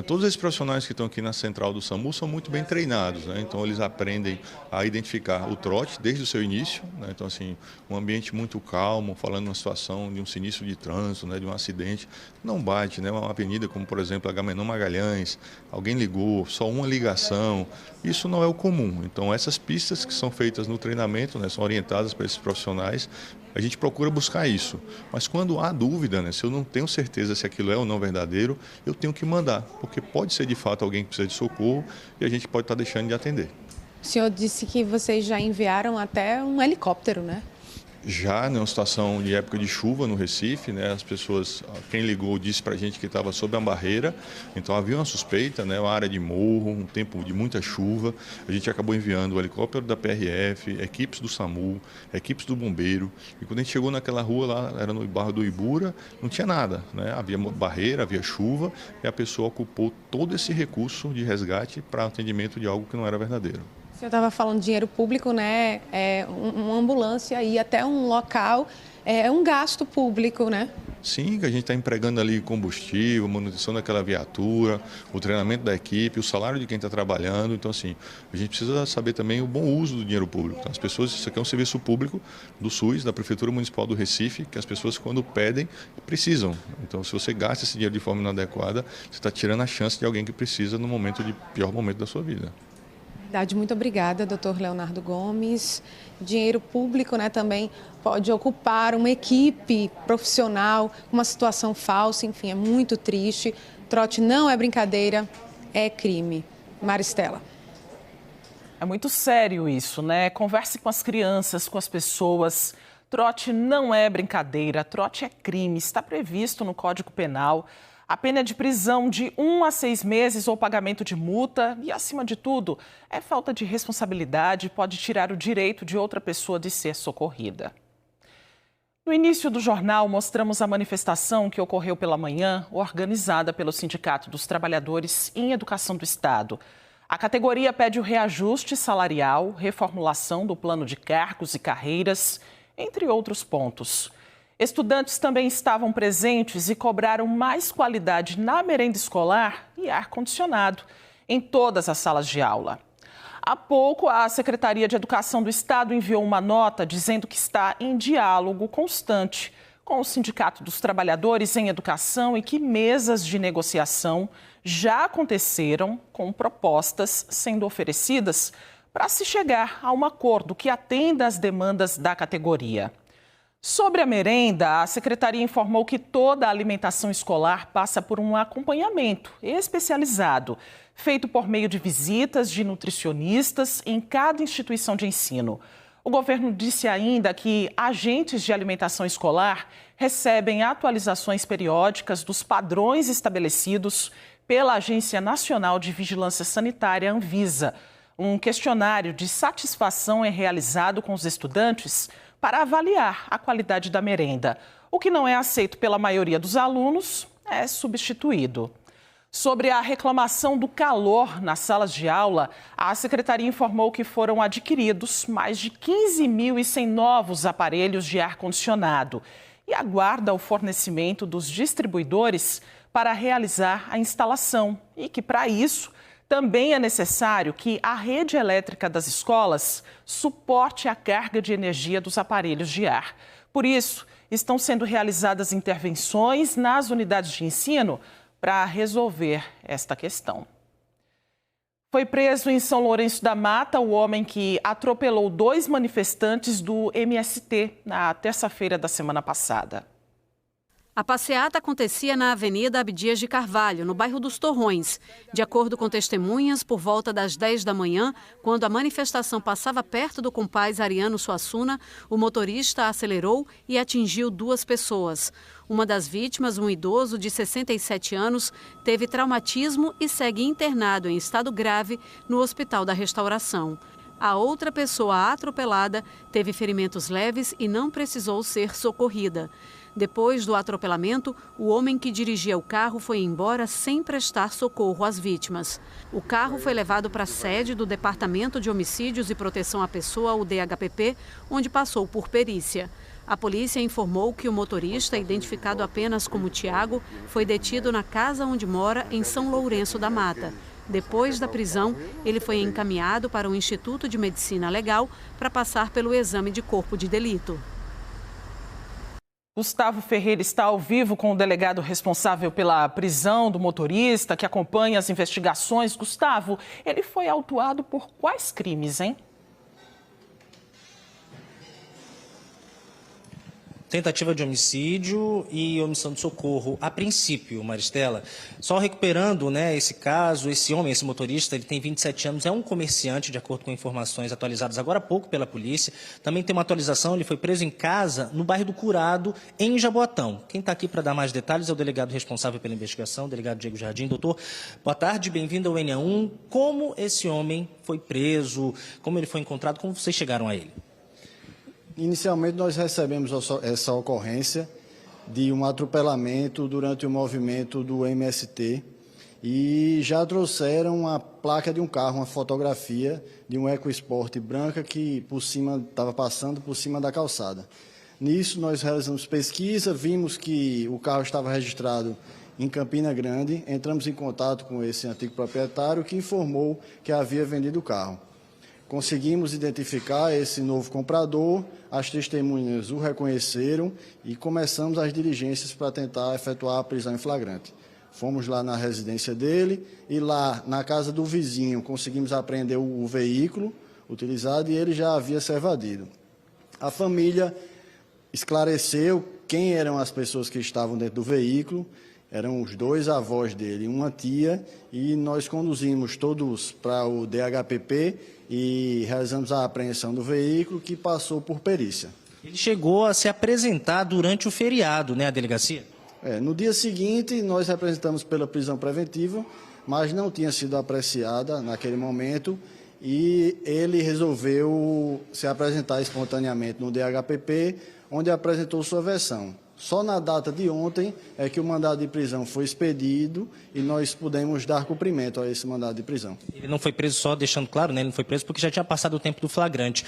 Todos esses profissionais que estão aqui na central do SAMU são muito bem treinados, né? Então eles aprendem a identificar o trote desde o seu início, né? Então assim, um ambiente muito calmo, falando numa situação de um sinistro de trânsito, né, de um acidente, não bate, né? Uma avenida como, por exemplo, Agamenon Magalhães, alguém ligou, só uma ligação, isso não é o comum. Então essas pistas que são feitas no treinamento, né, são orientadas para esses profissionais. A gente procura buscar isso, mas quando há dúvida, né, se eu não tenho certeza se aquilo é ou não verdadeiro, eu tenho que mandar, porque pode ser de fato alguém que precisa de socorro e a gente pode estar deixando de atender. O senhor disse que vocês já enviaram até um helicóptero, né? Já numa situação de época de chuva no Recife, né, as pessoas, quem ligou disse para a gente que estava sob uma barreira, então havia uma suspeita, né, uma área de morro, um tempo de muita chuva, a gente acabou enviando o helicóptero da PRF, equipes do SAMU, equipes do bombeiro, e quando a gente chegou naquela rua lá, era no bairro do Ibura, não tinha nada, né, havia barreira, havia chuva, e a pessoa ocupou todo esse recurso de resgate para atendimento de algo que não era verdadeiro. O senhor estava falando de dinheiro público, né? Uma ambulância ir até um local é um gasto público, né? Sim, que a gente está empregando ali combustível, manutenção daquela viatura, o treinamento da equipe, o salário de quem está trabalhando. Então, assim, a gente precisa saber também o bom uso do dinheiro público. Então, as pessoas, isso aqui é um serviço público do SUS, da Prefeitura Municipal do Recife, que as pessoas, quando pedem, precisam. Então, se você gasta esse dinheiro de forma inadequada, você está tirando a chance de alguém que precisa no pior momento da sua vida. Verdade, muito obrigada, doutor Leonardo Gomes. Dinheiro público, né, também pode ocupar uma equipe profissional, uma situação falsa, enfim, é muito triste. Trote não é brincadeira, é crime. Maristela. É muito sério isso, né? Converse com as crianças, com as pessoas. Trote não é brincadeira, trote é crime, está previsto no Código Penal. A pena é de prisão de 1 a 6 meses ou pagamento de multa e, acima de tudo, é falta de responsabilidade e pode tirar o direito de outra pessoa de ser socorrida. No início do jornal, mostramos a manifestação que ocorreu pela manhã, organizada pelo Sindicato dos Trabalhadores em Educação do Estado. A categoria pede o reajuste salarial, reformulação do plano de cargos e carreiras, entre outros pontos. Estudantes também estavam presentes e cobraram mais qualidade na merenda escolar e ar-condicionado em todas as salas de aula. Há pouco, a Secretaria de Educação do Estado enviou uma nota dizendo que está em diálogo constante com o Sindicato dos Trabalhadores em Educação e que mesas de negociação já aconteceram com propostas sendo oferecidas para se chegar a um acordo que atenda às demandas da categoria. Sobre a merenda, a Secretaria informou que toda a alimentação escolar passa por um acompanhamento especializado, feito por meio de visitas de nutricionistas em cada instituição de ensino. O governo disse ainda que agentes de alimentação escolar recebem atualizações periódicas dos padrões estabelecidos pela Agência Nacional de Vigilância Sanitária, Anvisa. Um questionário de satisfação é realizado com os estudantes para avaliar a qualidade da merenda. O que não é aceito pela maioria dos alunos é substituído. Sobre a reclamação do calor nas salas de aula, a Secretaria informou que foram adquiridos mais de 15.100 novos aparelhos de ar-condicionado e aguarda o fornecimento dos distribuidores para realizar a instalação e que, para isso, também é necessário que a rede elétrica das escolas suporte a carga de energia dos aparelhos de ar. Por isso, estão sendo realizadas intervenções nas unidades de ensino para resolver esta questão. Foi preso em São Lourenço da Mata o homem que atropelou 2 manifestantes do MST na terça-feira da semana passada. A passeata acontecia na Avenida Abdias de Carvalho, no bairro dos Torrões. De acordo com testemunhas, por volta das 10 da manhã, quando a manifestação passava perto do compás Ariano Suassuna, o motorista acelerou e atingiu 2 pessoas. Uma das vítimas, um idoso de 67 anos, teve traumatismo e segue internado em estado grave no Hospital da Restauração. A outra pessoa atropelada teve ferimentos leves e não precisou ser socorrida. Depois do atropelamento, o homem que dirigia o carro foi embora sem prestar socorro às vítimas. O carro foi levado para a sede do Departamento de Homicídios e Proteção à Pessoa, o DHPP, onde passou por perícia. A polícia informou que o motorista, identificado apenas como Tiago, foi detido na casa onde mora, em São Lourenço da Mata. Depois da prisão, ele foi encaminhado para o Instituto de Medicina Legal para passar pelo exame de corpo de delito. Gustavo Ferreira está ao vivo com o delegado responsável pela prisão do motorista, que acompanha as investigações. Gustavo, ele foi autuado por quais crimes, hein? Tentativa de homicídio e omissão de socorro. A princípio, Maristela, só recuperando, né, esse caso, esse homem, esse motorista, ele tem 27 anos, é um comerciante, de acordo com informações atualizadas agora há pouco pela polícia. Também tem uma atualização, ele foi preso em casa, no bairro do Curado, em Jaboatão. Quem está aqui para dar mais detalhes é o delegado responsável pela investigação, o delegado Diego Jardim. Doutor, boa tarde, bem-vindo ao NA1. Como esse homem foi preso, como ele foi encontrado, como vocês chegaram a ele? Inicialmente, nós recebemos essa ocorrência de um atropelamento durante o movimento do MST e já trouxeram a placa de um carro, uma fotografia de um EcoSport branca que estava passando por cima da calçada. Nisso, nós realizamos pesquisa, vimos que o carro estava registrado em Campina Grande, entramos em contato com esse antigo proprietário que informou que havia vendido o carro. Conseguimos identificar esse novo comprador, as testemunhas o reconheceram e começamos as diligências para tentar efetuar a prisão em flagrante. Fomos lá na residência dele e lá na casa do vizinho conseguimos apreender o veículo utilizado e ele já havia se evadido. A família esclareceu quem eram as pessoas que estavam dentro do veículo, eram os 2 avós dele e uma tia, e nós conduzimos todos para o DHPP e realizamos a apreensão do veículo, que passou por perícia. Ele chegou a se apresentar durante o feriado, né, a delegacia? No dia seguinte, nós representamos pela prisão preventiva, mas não tinha sido apreciada naquele momento, e ele resolveu se apresentar espontaneamente no DHPP, onde apresentou sua versão. Só na data de ontem é que o mandado de prisão foi expedido e nós pudemos dar cumprimento a esse mandado de prisão. Ele não foi preso, só deixando claro, né? Ele não foi preso porque já tinha passado o tempo do flagrante.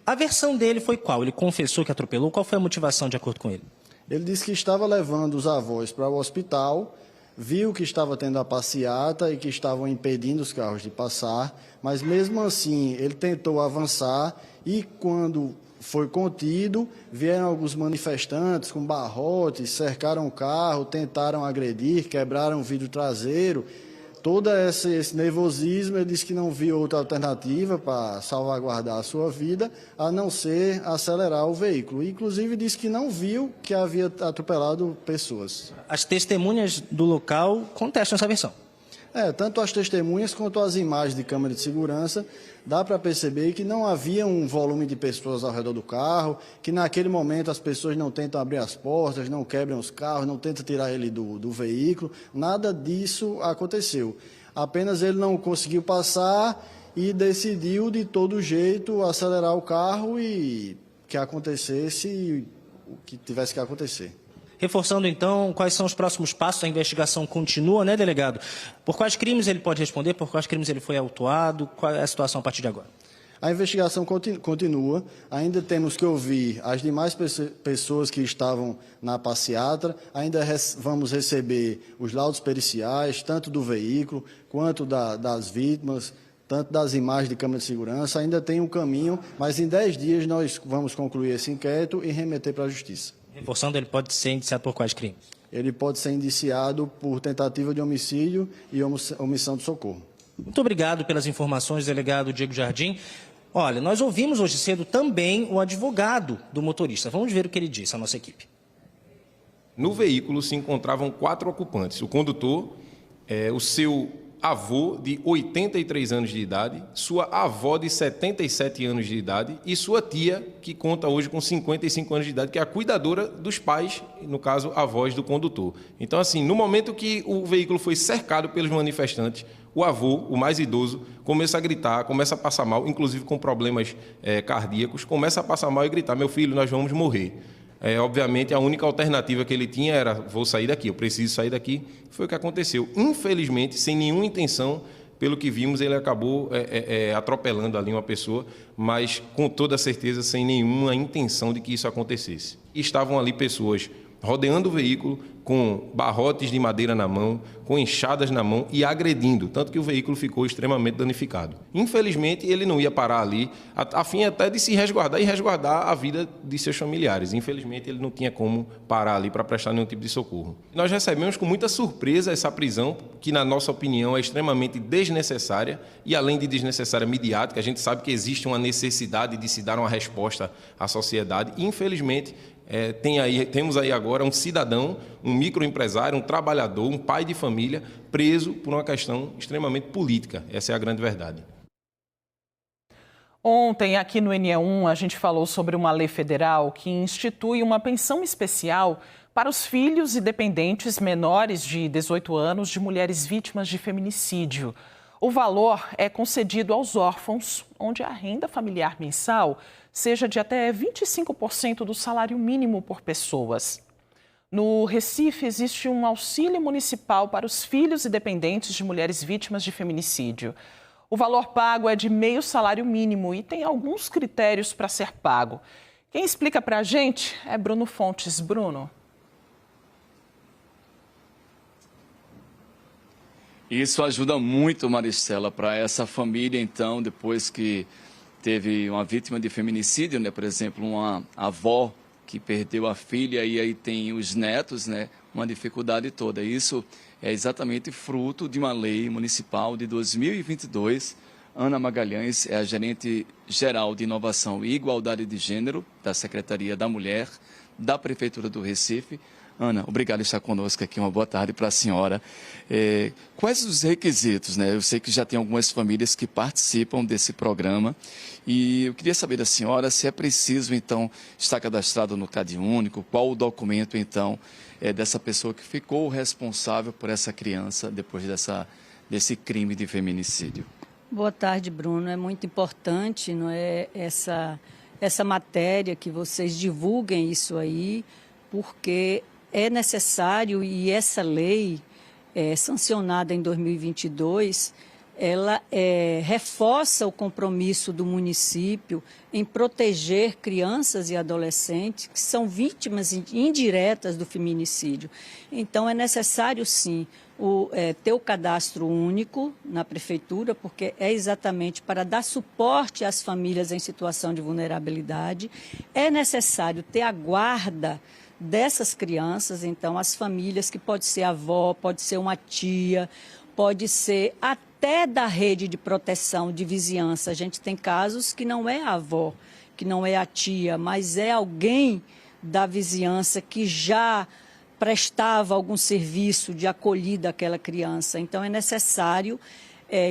A versão dele foi qual? Ele confessou que atropelou? Qual foi a motivação de acordo com ele? Ele disse que estava levando os avós para o hospital, viu que estava tendo a passeata e que estavam impedindo os carros de passar, mas mesmo assim ele tentou avançar e quando foi contido, vieram alguns manifestantes com barrotes, cercaram o carro, tentaram agredir, quebraram o vidro traseiro. Todo esse nervosismo, ele disse que não viu outra alternativa para salvaguardar a sua vida, a não ser acelerar o veículo. Inclusive, disse que não viu que havia atropelado pessoas. As testemunhas do local contestam essa versão. Tanto as testemunhas quanto as imagens de câmera de segurança, dá para perceber que não havia um volume de pessoas ao redor do carro, que naquele momento as pessoas não tentam abrir as portas, não quebram os carros, não tentam tirar ele do veículo, nada disso aconteceu. Apenas ele não conseguiu passar e decidiu de todo jeito acelerar o carro e que acontecesse o que tivesse que acontecer. Reforçando, então, quais são os próximos passos? A investigação continua, né, delegado? Por quais crimes ele pode responder? Por quais crimes ele foi autuado? Qual é a situação a partir de agora? A investigação continua. Ainda temos que ouvir as demais pessoas que estavam na passeata. Ainda vamos receber os laudos periciais, tanto do veículo quanto das vítimas, tanto das imagens de câmera de segurança. Ainda tem um caminho, mas em 10 dias nós vamos concluir esse inquérito e remeter para a Justiça. Reforçando, ele pode ser indiciado por quais crimes? Ele pode ser indiciado por tentativa de homicídio e omissão de socorro. Muito obrigado pelas informações, delegado Diego Jardim. Olha, nós ouvimos hoje cedo também o advogado do motorista. Vamos ver o que ele disse à nossa equipe. No veículo se encontravam 4 ocupantes. O condutor, o seu avô de 83 anos de idade, sua avó de 77 anos de idade e sua tia, que conta hoje com 55 anos de idade, que é a cuidadora dos pais, no caso, avós do condutor. Então, assim, no momento que o veículo foi cercado pelos manifestantes, o avô, o mais idoso, começa a gritar, começa a passar mal, inclusive com problemas cardíacos, começa a passar mal e gritar: meu filho, nós vamos morrer. Obviamente, a única alternativa que ele tinha era: vou sair daqui, eu preciso sair daqui. Foi o que aconteceu. Infelizmente, sem nenhuma intenção, pelo que vimos, ele acabou atropelando ali uma pessoa, mas com toda certeza sem nenhuma intenção de que isso acontecesse. E estavam ali pessoas rodeando o veículo com barrotes de madeira na mão, com enxadas na mão e agredindo, tanto que o veículo ficou extremamente danificado. Infelizmente, ele não ia parar ali, a fim até de se resguardar e resguardar a vida de seus familiares. Infelizmente, ele não tinha como parar ali para prestar nenhum tipo de socorro. Nós recebemos com muita surpresa essa prisão, que na nossa opinião é extremamente desnecessária e, além de desnecessária, midiática. A gente sabe que existe uma necessidade de se dar uma resposta à sociedade e, infelizmente, temos aí agora um cidadão, um microempresário, um trabalhador, um pai de família preso por uma questão extremamente política. Essa é a grande verdade. Ontem, aqui no NE1, a gente falou sobre uma lei federal que institui uma pensão especial para os filhos e dependentes menores de 18 anos de mulheres vítimas de feminicídio. O valor é concedido aos órfãos, onde a renda familiar mensal seja de até 25% do salário mínimo por pessoas. No Recife, existe um auxílio municipal para os filhos e dependentes de mulheres vítimas de feminicídio. O valor pago é de meio salário mínimo e tem alguns critérios para ser pago. Quem explica para a gente é Bruno Fontes. Bruno. Isso ajuda muito, Maristela, para essa família, então, depois que teve uma vítima de feminicídio, né? Por exemplo, uma avó que perdeu a filha e aí tem os netos, né? Uma dificuldade toda. Isso é exatamente fruto de uma lei municipal de 2022. Ana Magalhães é a gerente geral de inovação e igualdade de gênero da Secretaria da Mulher da Prefeitura do Recife. Ana, obrigado por estar conosco aqui. Uma boa tarde para a senhora. Quais os requisitos, né? Eu sei que já tem algumas famílias que participam desse programa e eu queria saber da senhora se é preciso, então, estar cadastrado no CadÚnico, qual o documento, então, dessa pessoa que ficou responsável por essa criança depois desse crime de feminicídio. Boa tarde, Bruno. É muito importante, não é, essa matéria, que vocês divulguem isso aí, porque é necessário, e essa lei, sancionada em 2022, ela reforça o compromisso do município em proteger crianças e adolescentes que são vítimas indiretas do feminicídio. Então, é necessário, sim, ter o cadastro único na prefeitura, porque é exatamente para dar suporte às famílias em situação de vulnerabilidade. É necessário ter a guarda dessas crianças, então as famílias, que pode ser a avó, pode ser uma tia, pode ser até da rede de proteção de vizinhança. A gente tem casos que não é a avó, que não é a tia, mas é alguém da vizinhança que já prestava algum serviço de acolhida àquela criança. Então é necessário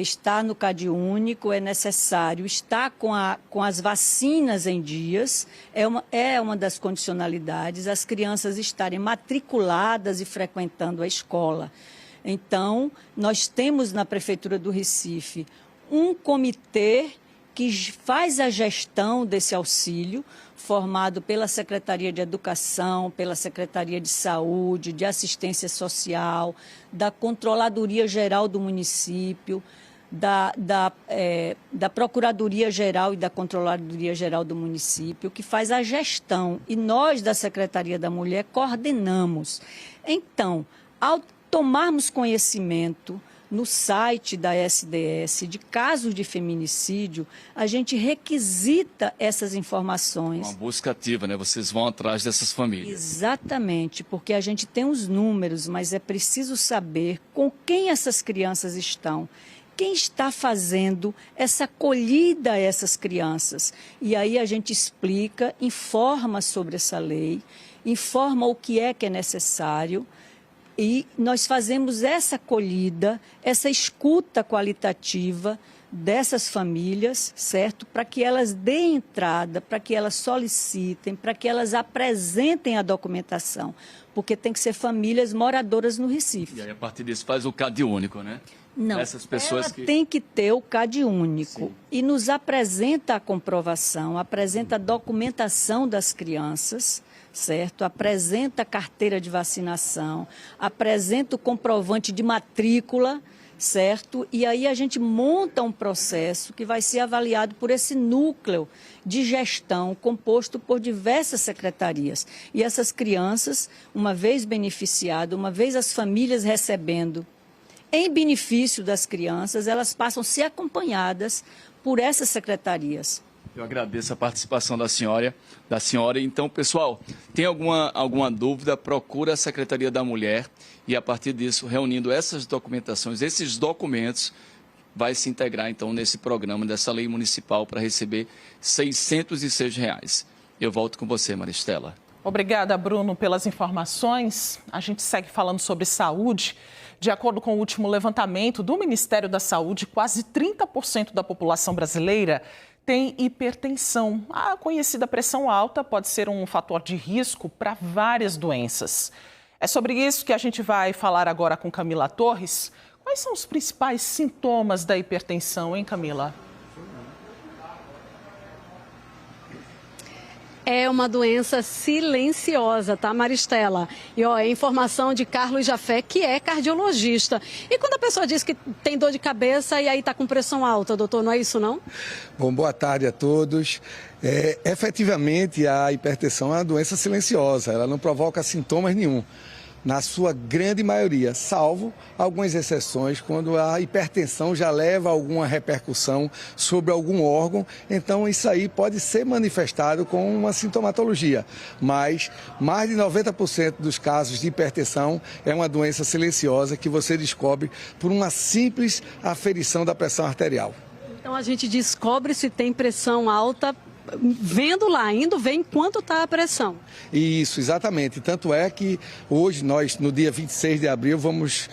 estar no CadÚnico, é necessário estar com as vacinas em dias, é uma das condicionalidades, as crianças estarem matriculadas e frequentando a escola. Então, nós temos na Prefeitura do Recife um comitê que faz a gestão desse auxílio, formado pela Secretaria de Educação, pela Secretaria de Saúde, de Assistência Social, da Controladoria Geral do município, da Procuradoria Geral e da Controladoria Geral do município, que faz a gestão. E nós, da Secretaria da Mulher, coordenamos. Então, ao tomarmos conhecimento no site da SDS de casos de feminicídio, a gente requisita essas informações. Uma busca ativa, né? Vocês vão atrás dessas famílias. Exatamente, porque a gente tem os números, mas é preciso saber com quem essas crianças estão. Quem está fazendo essa acolhida a essas crianças? E aí a gente explica, informa sobre essa lei, informa o que é necessário. E nós fazemos essa acolhida, essa escuta qualitativa dessas famílias, certo? Para que elas deem entrada, para que elas solicitem, para que elas apresentem a documentação. Porque tem que ser famílias moradoras no Recife. E aí, a partir disso, faz o CadÚnico, né? Não, essas pessoas ela tem que ter o CadÚnico. Sim. E nos apresenta a comprovação, apresenta a documentação das crianças, certo? Apresenta a carteira de vacinação, apresenta o comprovante de matrícula, certo? E aí a gente monta um processo que vai ser avaliado por esse núcleo de gestão composto por diversas secretarias. E essas crianças, uma vez beneficiadas, uma vez as famílias recebendo em benefício das crianças, elas passam a ser acompanhadas por essas secretarias. Eu agradeço a participação da senhora. Então, pessoal, tem alguma dúvida, procura a Secretaria da Mulher e, a partir disso, reunindo essas documentações, esses documentos, vai se integrar, então, nesse programa dessa lei municipal para receber R$ 606. Eu volto com você, Maristela. Obrigada, Bruno, pelas informações. A gente segue falando sobre saúde. De acordo com o último levantamento do Ministério da Saúde, quase 30% da população brasileira tem hipertensão. A conhecida pressão alta pode ser um fator de risco para várias doenças. É sobre isso que a gente vai falar agora com Camila Torres. Quais são os principais sintomas da hipertensão, hein, Camila? É uma doença silenciosa, tá, Maristela? E ó, é informação de Carlos Jafé, que é cardiologista. E quando a pessoa diz que tem dor de cabeça e aí tá com pressão alta, doutor, não é isso não? Bom, boa tarde a todos. Efetivamente, a hipertensão é uma doença silenciosa, ela não provoca sintomas nenhum. Na sua grande maioria, salvo algumas exceções, quando a hipertensão já leva a alguma repercussão sobre algum órgão, então isso aí pode ser manifestado com uma sintomatologia. Mas mais de 90% dos casos de hipertensão é uma doença silenciosa que você descobre por uma simples aferição da pressão arterial. Então a gente descobre se tem pressão alta vendo lá, indo ver enquanto está a pressão. Isso, exatamente. Tanto é que hoje nós, no dia 26 de abril, vamos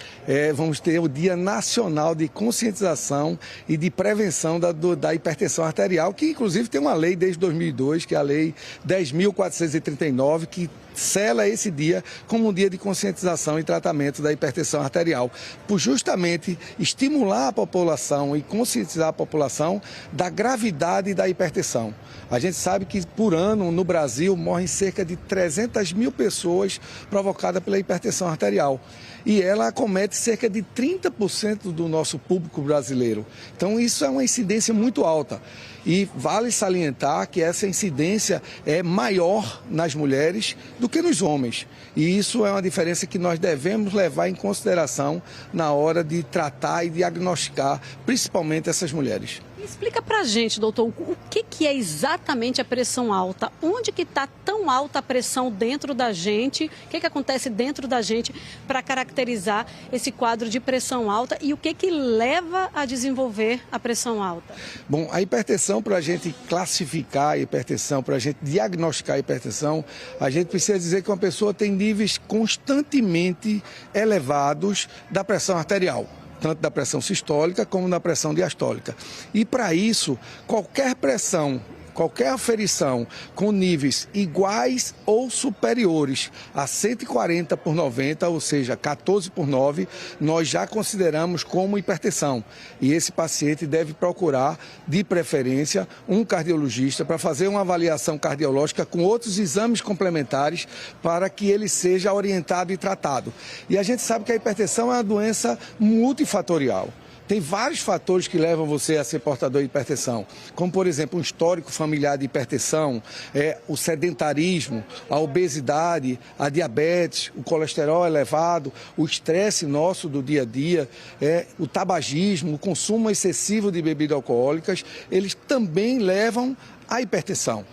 ter o Dia Nacional de Conscientização e de Prevenção da Hipertensão Arterial, que inclusive tem uma lei desde 2002, que é a Lei 10.439, que sela esse dia como um dia de conscientização e tratamento da hipertensão arterial, por justamente estimular a população e conscientizar a população da gravidade da hipertensão. A gente sabe que por ano no Brasil morrem cerca de 300 mil pessoas provocadas pela hipertensão arterial. E ela acomete cerca de 30% do nosso público brasileiro. Então isso é uma incidência muito alta. E vale salientar que essa incidência é maior nas mulheres do que nos homens. E isso é uma diferença que nós devemos levar em consideração na hora de tratar e diagnosticar, principalmente essas mulheres. Explica pra gente, doutor, o que é exatamente a pressão alta? Onde que está tão alta a pressão dentro da gente? O que acontece dentro da gente para caracterizar esse quadro de pressão alta e o que leva a desenvolver a pressão alta? Bom, a hipertensão, para a gente classificar a hipertensão, para a gente diagnosticar a hipertensão, a gente precisa dizer que uma pessoa tem níveis constantemente elevados da pressão arterial, tanto da pressão sistólica como da pressão diastólica. E para isso, qualquer pressão, qualquer aferição com níveis iguais ou superiores a 140/90, ou seja, 14/9, nós já consideramos como hipertensão. E esse paciente deve procurar, de preferência, um cardiologista para fazer uma avaliação cardiológica com outros exames complementares para que ele seja orientado e tratado. E a gente sabe que a hipertensão é uma doença multifatorial. Tem vários fatores que levam você a ser portador de hipertensão, como, por exemplo, um histórico familiar de hipertensão, o sedentarismo, a obesidade, a diabetes, o colesterol elevado, o estresse nosso do dia a dia, o tabagismo, o consumo excessivo de bebidas alcoólicas, eles também levam à hipertensão.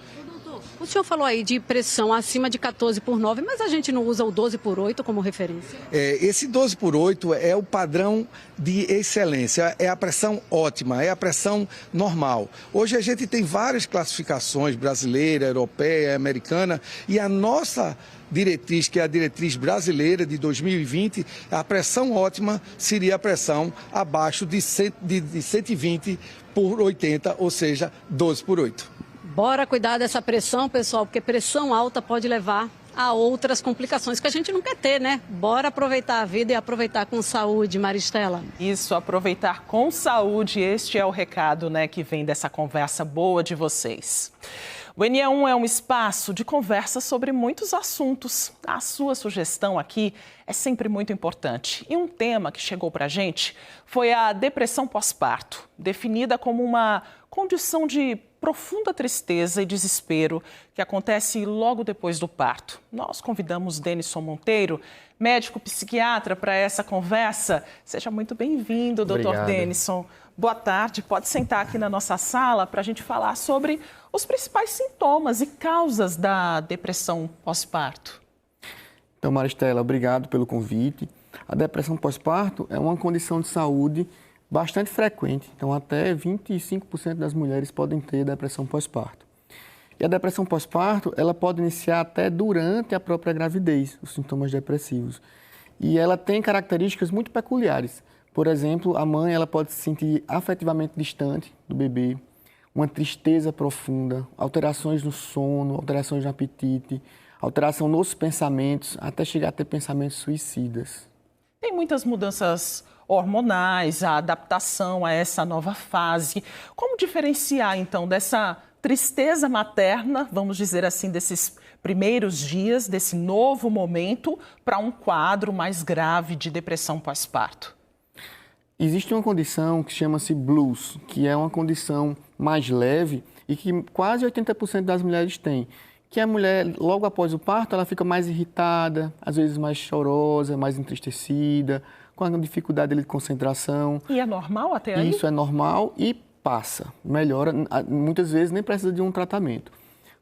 O senhor falou aí de pressão acima de 14/9, mas a gente não usa o 12/8 como referência? Esse 12/8 é o padrão de excelência, é a pressão ótima, é a pressão normal. Hoje a gente tem várias classificações, brasileira, europeia, americana, e a nossa diretriz, que é a diretriz brasileira de 2020, a pressão ótima seria a pressão abaixo de 120/80, ou seja, 12/8. Bora cuidar dessa pressão, pessoal, porque pressão alta pode levar a outras complicações que a gente não quer ter, né? Bora aproveitar a vida e aproveitar com saúde, Maristela. Isso, aproveitar com saúde. Este é o recado, né, que vem dessa conversa boa de vocês. O NE1 é um espaço de conversa sobre muitos assuntos. A sua sugestão aqui é sempre muito importante. E um tema que chegou para a gente foi a depressão pós-parto, definida como uma condição de profunda tristeza e desespero que acontece logo depois do parto. Nós convidamos Denison Monteiro, médico psiquiatra, para essa conversa. Seja muito bem-vindo, doutor Denison. Boa tarde, pode sentar aqui na nossa sala para a gente falar sobre os principais sintomas e causas da depressão pós-parto. Então, Maristela, obrigado pelo convite. A depressão pós-parto é uma condição de saúde bastante frequente, então até 25% das mulheres podem ter depressão pós-parto. E a depressão pós-parto, ela pode iniciar até durante a própria gravidez, os sintomas depressivos. E ela tem características muito peculiares. Por exemplo, a mãe ela pode se sentir afetivamente distante do bebê, uma tristeza profunda, alterações no sono, alterações no apetite, alteração nos pensamentos, até chegar a ter pensamentos suicidas. Tem muitas mudanças hormonais, a adaptação a essa nova fase. Como diferenciar, então, dessa tristeza materna, vamos dizer assim, desses primeiros dias, desse novo momento, para um quadro mais grave de depressão pós-parto? Existe uma condição que chama-se blues, que é uma condição mais leve e que quase 80% das mulheres têm. Que a mulher, logo após o parto, ela fica mais irritada, às vezes mais chorosa, mais entristecida, com a dificuldade de concentração. E é normal até aí? Isso é normal e passa, melhora, muitas vezes nem precisa de um tratamento.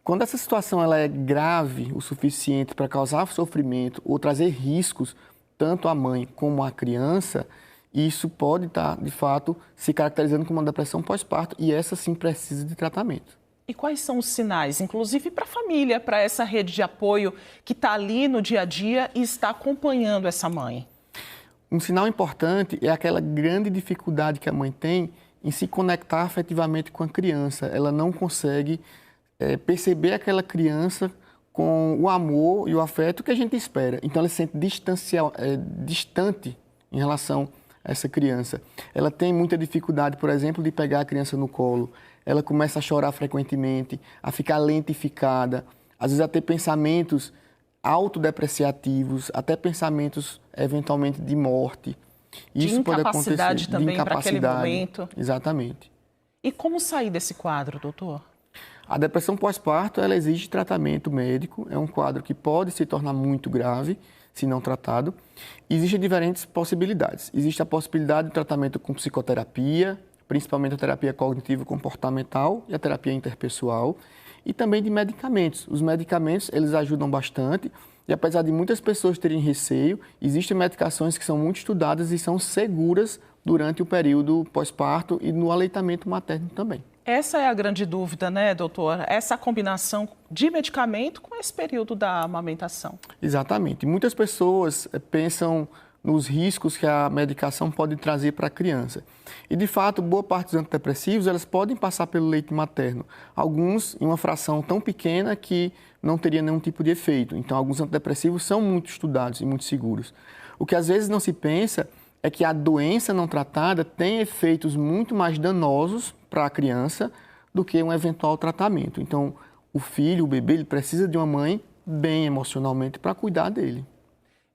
Quando essa situação ela é grave o suficiente para causar sofrimento ou trazer riscos, tanto à mãe como à criança, isso pode estar, de fato, se caracterizando como uma depressão pós-parto e essa sim precisa de tratamento. E quais são os sinais, inclusive para a família, para essa rede de apoio que está ali no dia a dia e está acompanhando essa mãe? Um sinal importante é aquela grande dificuldade que a mãe tem em se conectar afetivamente com a criança. Ela não consegue perceber aquela criança com o amor e o afeto que a gente espera. Então, ela se sente distante em relação a essa criança. Ela tem muita dificuldade, por exemplo, de pegar a criança no colo. Ela começa a chorar frequentemente, a ficar lentificada, às vezes a ter pensamentos autodepreciativos, até pensamentos, eventualmente, de morte. Isso pode acontecer. Também para aquele momento. Exatamente. E como sair desse quadro, doutor? A depressão pós-parto, ela exige tratamento médico. É um quadro que pode se tornar muito grave, se não tratado. Existem diferentes possibilidades. Existe a possibilidade de tratamento com psicoterapia, principalmente a terapia cognitivo-comportamental e a terapia interpessoal, e também de medicamentos. Os medicamentos, eles ajudam bastante, e apesar de muitas pessoas terem receio, existem medicações que são muito estudadas e são seguras durante o período pós-parto e no aleitamento materno também. Essa é a grande dúvida, né, doutor? Essa combinação de medicamento com esse período da amamentação. Exatamente. Muitas pessoas pensam nos riscos que a medicação pode trazer para a criança. E, de fato, boa parte dos antidepressivos, elas podem passar pelo leite materno. Alguns em uma fração tão pequena que não teria nenhum tipo de efeito. Então, alguns antidepressivos são muito estudados e muito seguros. O que às vezes não se pensa é que a doença não tratada tem efeitos muito mais danosos para a criança do que um eventual tratamento. Então, o filho, o bebê, ele precisa de uma mãe bem emocionalmente para cuidar dele.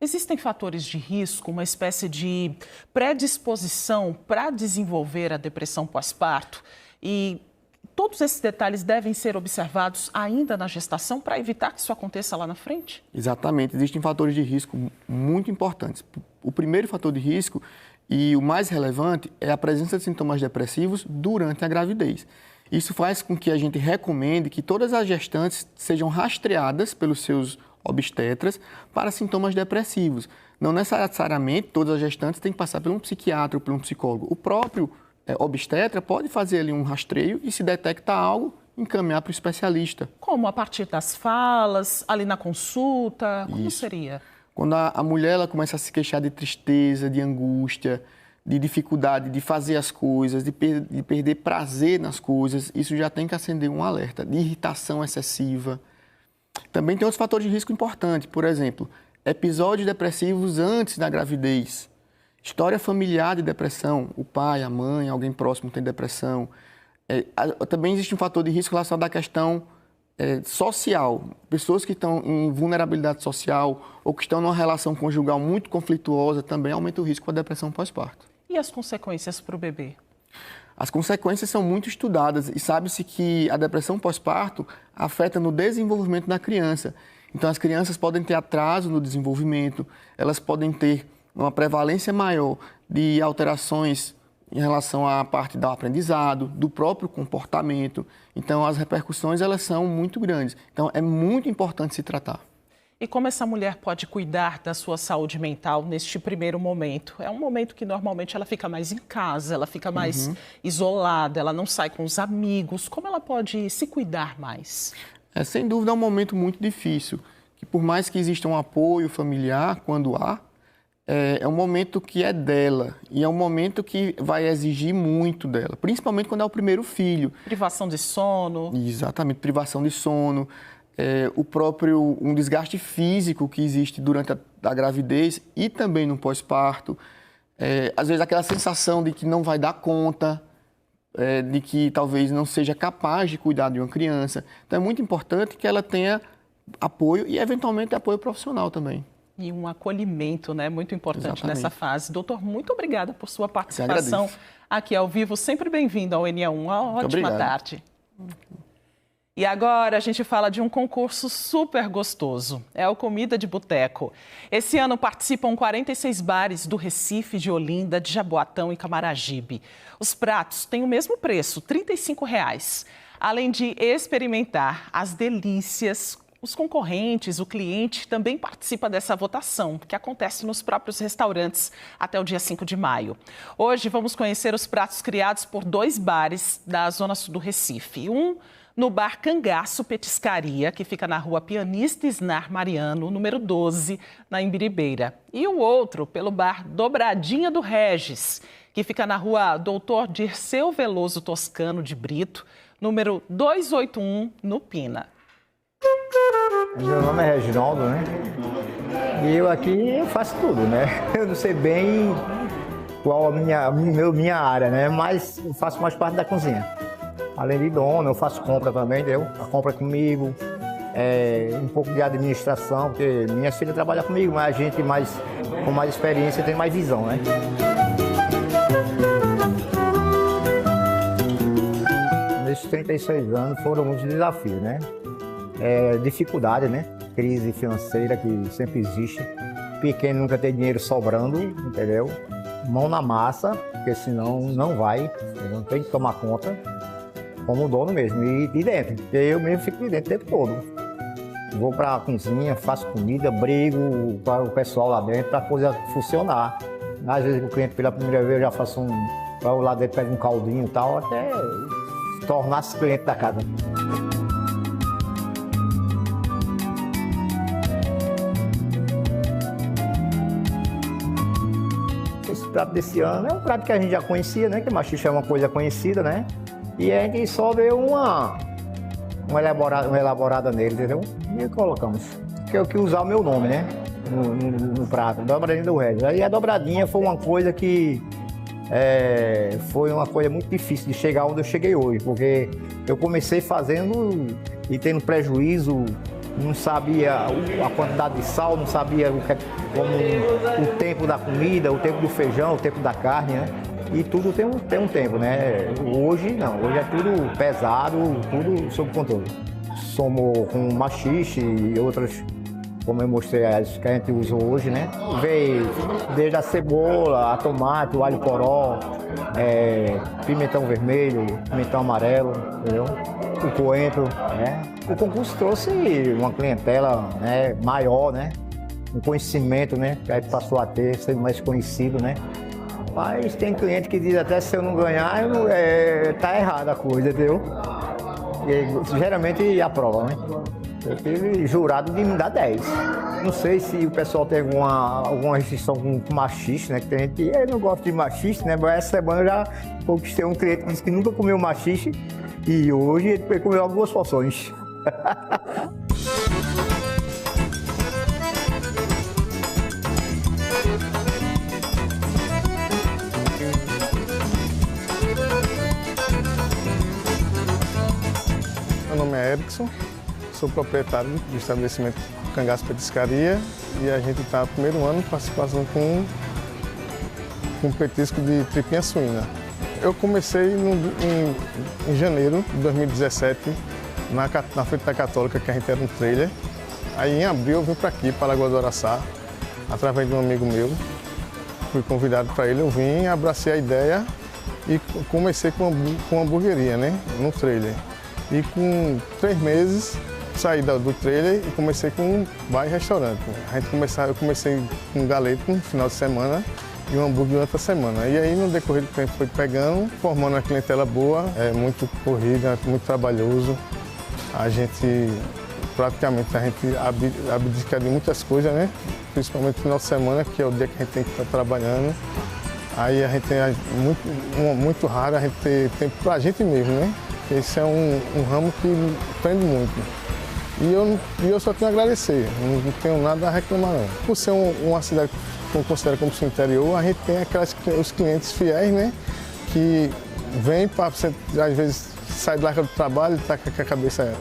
Existem fatores de risco, uma espécie de predisposição para desenvolver a depressão pós-parto e todos esses detalhes devem ser observados ainda na gestação para evitar que isso aconteça lá na frente? Exatamente, existem fatores de risco muito importantes. O primeiro fator de risco e o mais relevante é a presença de sintomas depressivos durante a gravidez. Isso faz com que a gente recomende que todas as gestantes sejam rastreadas pelos seus obstetras para sintomas depressivos. Não necessariamente todas as gestantes têm que passar por um psiquiatra ou por um psicólogo. O próprio obstetra pode fazer ali um rastreio e, se detectar algo, encaminhar para o especialista. Como? A partir das falas, ali na consulta? Como Isso. seria? Quando a mulher ela começa a se queixar de tristeza, de angústia, de dificuldade de fazer as coisas, de perder prazer nas coisas, isso já tem que acender um alerta. De irritação excessiva. Também tem outros fatores de risco importantes, por exemplo, episódios depressivos antes da gravidez, história familiar de depressão, o pai, a mãe, alguém próximo tem depressão. Também existe um fator de risco relacionado à questão social, pessoas que estão em vulnerabilidade social ou que estão numa relação conjugal muito conflituosa também aumenta o risco da depressão pós-parto. E as consequências para o bebê? As consequências são muito estudadas e sabe-se que a depressão pós-parto afeta no desenvolvimento da criança. Então, as crianças podem ter atraso no desenvolvimento, elas podem ter uma prevalência maior de alterações em relação à parte do aprendizado, do próprio comportamento. Então, as repercussões elas são muito grandes. Então, é muito importante se tratar. E como essa mulher pode cuidar da sua saúde mental neste primeiro momento? É um momento que normalmente ela fica mais em casa, ela fica mais isolada, ela não sai com os amigos. Como ela pode se cuidar mais? Sem dúvida é um momento muito difícil, que por mais que exista um apoio familiar, quando há, é um momento que é dela e é um momento que vai exigir muito dela, principalmente quando é o primeiro filho. Privação de sono. Exatamente, privação de sono. Um desgaste físico que existe durante a gravidez e também no pós-parto. Às vezes aquela sensação de que não vai dar conta, de que talvez não seja capaz de cuidar de uma criança. Então é muito importante que ela tenha apoio e, eventualmente, apoio profissional também. E um acolhimento, né, muito importante. Exatamente. Nessa fase. Doutor, muito obrigada por sua participação aqui ao vivo. Sempre bem-vindo ao NE1. Uma ótima tarde. E agora a gente fala de um concurso super gostoso. É o Comida de Boteco. Esse ano participam 46 bares do Recife, de Olinda, de Jaboatão e Camaragibe. Os pratos têm o mesmo preço, R$ 35,00. Além de experimentar as delícias, os concorrentes, o cliente também participa dessa votação, que acontece nos próprios restaurantes até o dia 5 de maio. Hoje vamos conhecer os pratos criados por 2 bares da Zona Sul do Recife. Um no Bar Cangaço Petiscaria, que fica na rua Pianista Isnar Mariano, número 12, na Imbiribeira. E o outro pelo Bar Dobradinha do Regis, que fica na rua Doutor Dirceu Veloso Toscano de Brito, número 281, no Pina. Meu nome é Reginaldo, né? E eu aqui faço tudo, né? Eu não sei bem qual a minha área, né? Mas eu faço mais parte da cozinha. Além de dono, eu faço compra também, entendeu? A compra comigo, um pouco de administração, porque minha filha trabalha comigo, mas a gente com mais experiência tem mais visão, né? Nesses 36 anos foram muitos desafios, né? Dificuldade, né? Crise financeira que sempre existe. Pequeno nunca tem dinheiro sobrando, entendeu? Mão na massa, porque senão não vai, não tem que tomar conta, como dono mesmo, e dentro, porque eu mesmo fico dentro o tempo todo. Vou para a cozinha, faço comida, brigo para o pessoal lá dentro para a coisa funcionar. Às vezes o cliente pela primeira vez eu já faço para o lado dentro, pego um caldinho e tal, até tornar-se cliente da casa. Esse prato desse ano é um prato que a gente já conhecia, né? Que machixe é uma coisa conhecida, né? E a gente só deu uma elaborada nele, entendeu? E colocamos. Que eu quis usar o meu nome, né? No prato, Dobradinha do Regis. Aí a dobradinha foi uma coisa que foi uma coisa muito difícil de chegar onde eu cheguei hoje, porque eu comecei fazendo e tendo prejuízo, não sabia a quantidade de sal, não sabia o tempo da comida, o tempo do feijão, o tempo da carne, né? E tudo tem um tempo, né? Hoje não, hoje é tudo pesado, tudo sob controle. Somos com machixe e outras, como eu mostrei, as que a gente usa hoje, né? Veio desde a cebola, a tomate, o alho poró, pimentão vermelho, pimentão amarelo, entendeu? O coentro, né? O concurso trouxe uma clientela, né, maior, né? Um conhecimento, né? Que a gente passou a ter, ser mais conhecido, né? Mas tem cliente que diz até se eu não ganhar, tá errada a coisa, entendeu? E geralmente aprova, né? Eu tive jurado de me dar 10. Não sei se o pessoal tem alguma restrição com machixe, né? Que tem gente que não gosta de machixe, né? Mas essa semana eu já conquistei um cliente que disse que nunca comeu machixe e hoje ele comeu algumas porções. Meu nome é Erickson, sou proprietário do estabelecimento Cangaço Petiscaria e a gente está no primeiro ano participando com um petisco de tripinha suína. Eu comecei em janeiro de 2017, na Frente da Católica, que a gente era um trailer. Aí em abril eu vim para aqui, para Lagoa do Araçá, através de um amigo meu. Fui convidado para ele, eu vim, abracei a ideia e comecei com uma hamburgueria, né, no trailer. E com 3 meses saí do trailer e comecei com um bar e restaurante. Eu comecei com um galeto no final de semana e um hambúrguer durante a semana. E aí no decorrer do tempo foi pegando, formando uma clientela boa, muito corrida, muito trabalhoso. Praticamente a gente abdica de muitas coisas, né? Principalmente no final de semana, que é o dia que a gente tem que estar trabalhando. Aí a gente é muito raro a gente ter tempo pra gente mesmo, né? Esse é um ramo que prende muito. E eu só tenho a agradecer, não tenho nada a reclamar não. Por ser uma cidade que eu considero como seu interior, a gente tem os clientes fiéis, né? Que vem para você, às vezes, sai do do trabalho e está com a cabeça...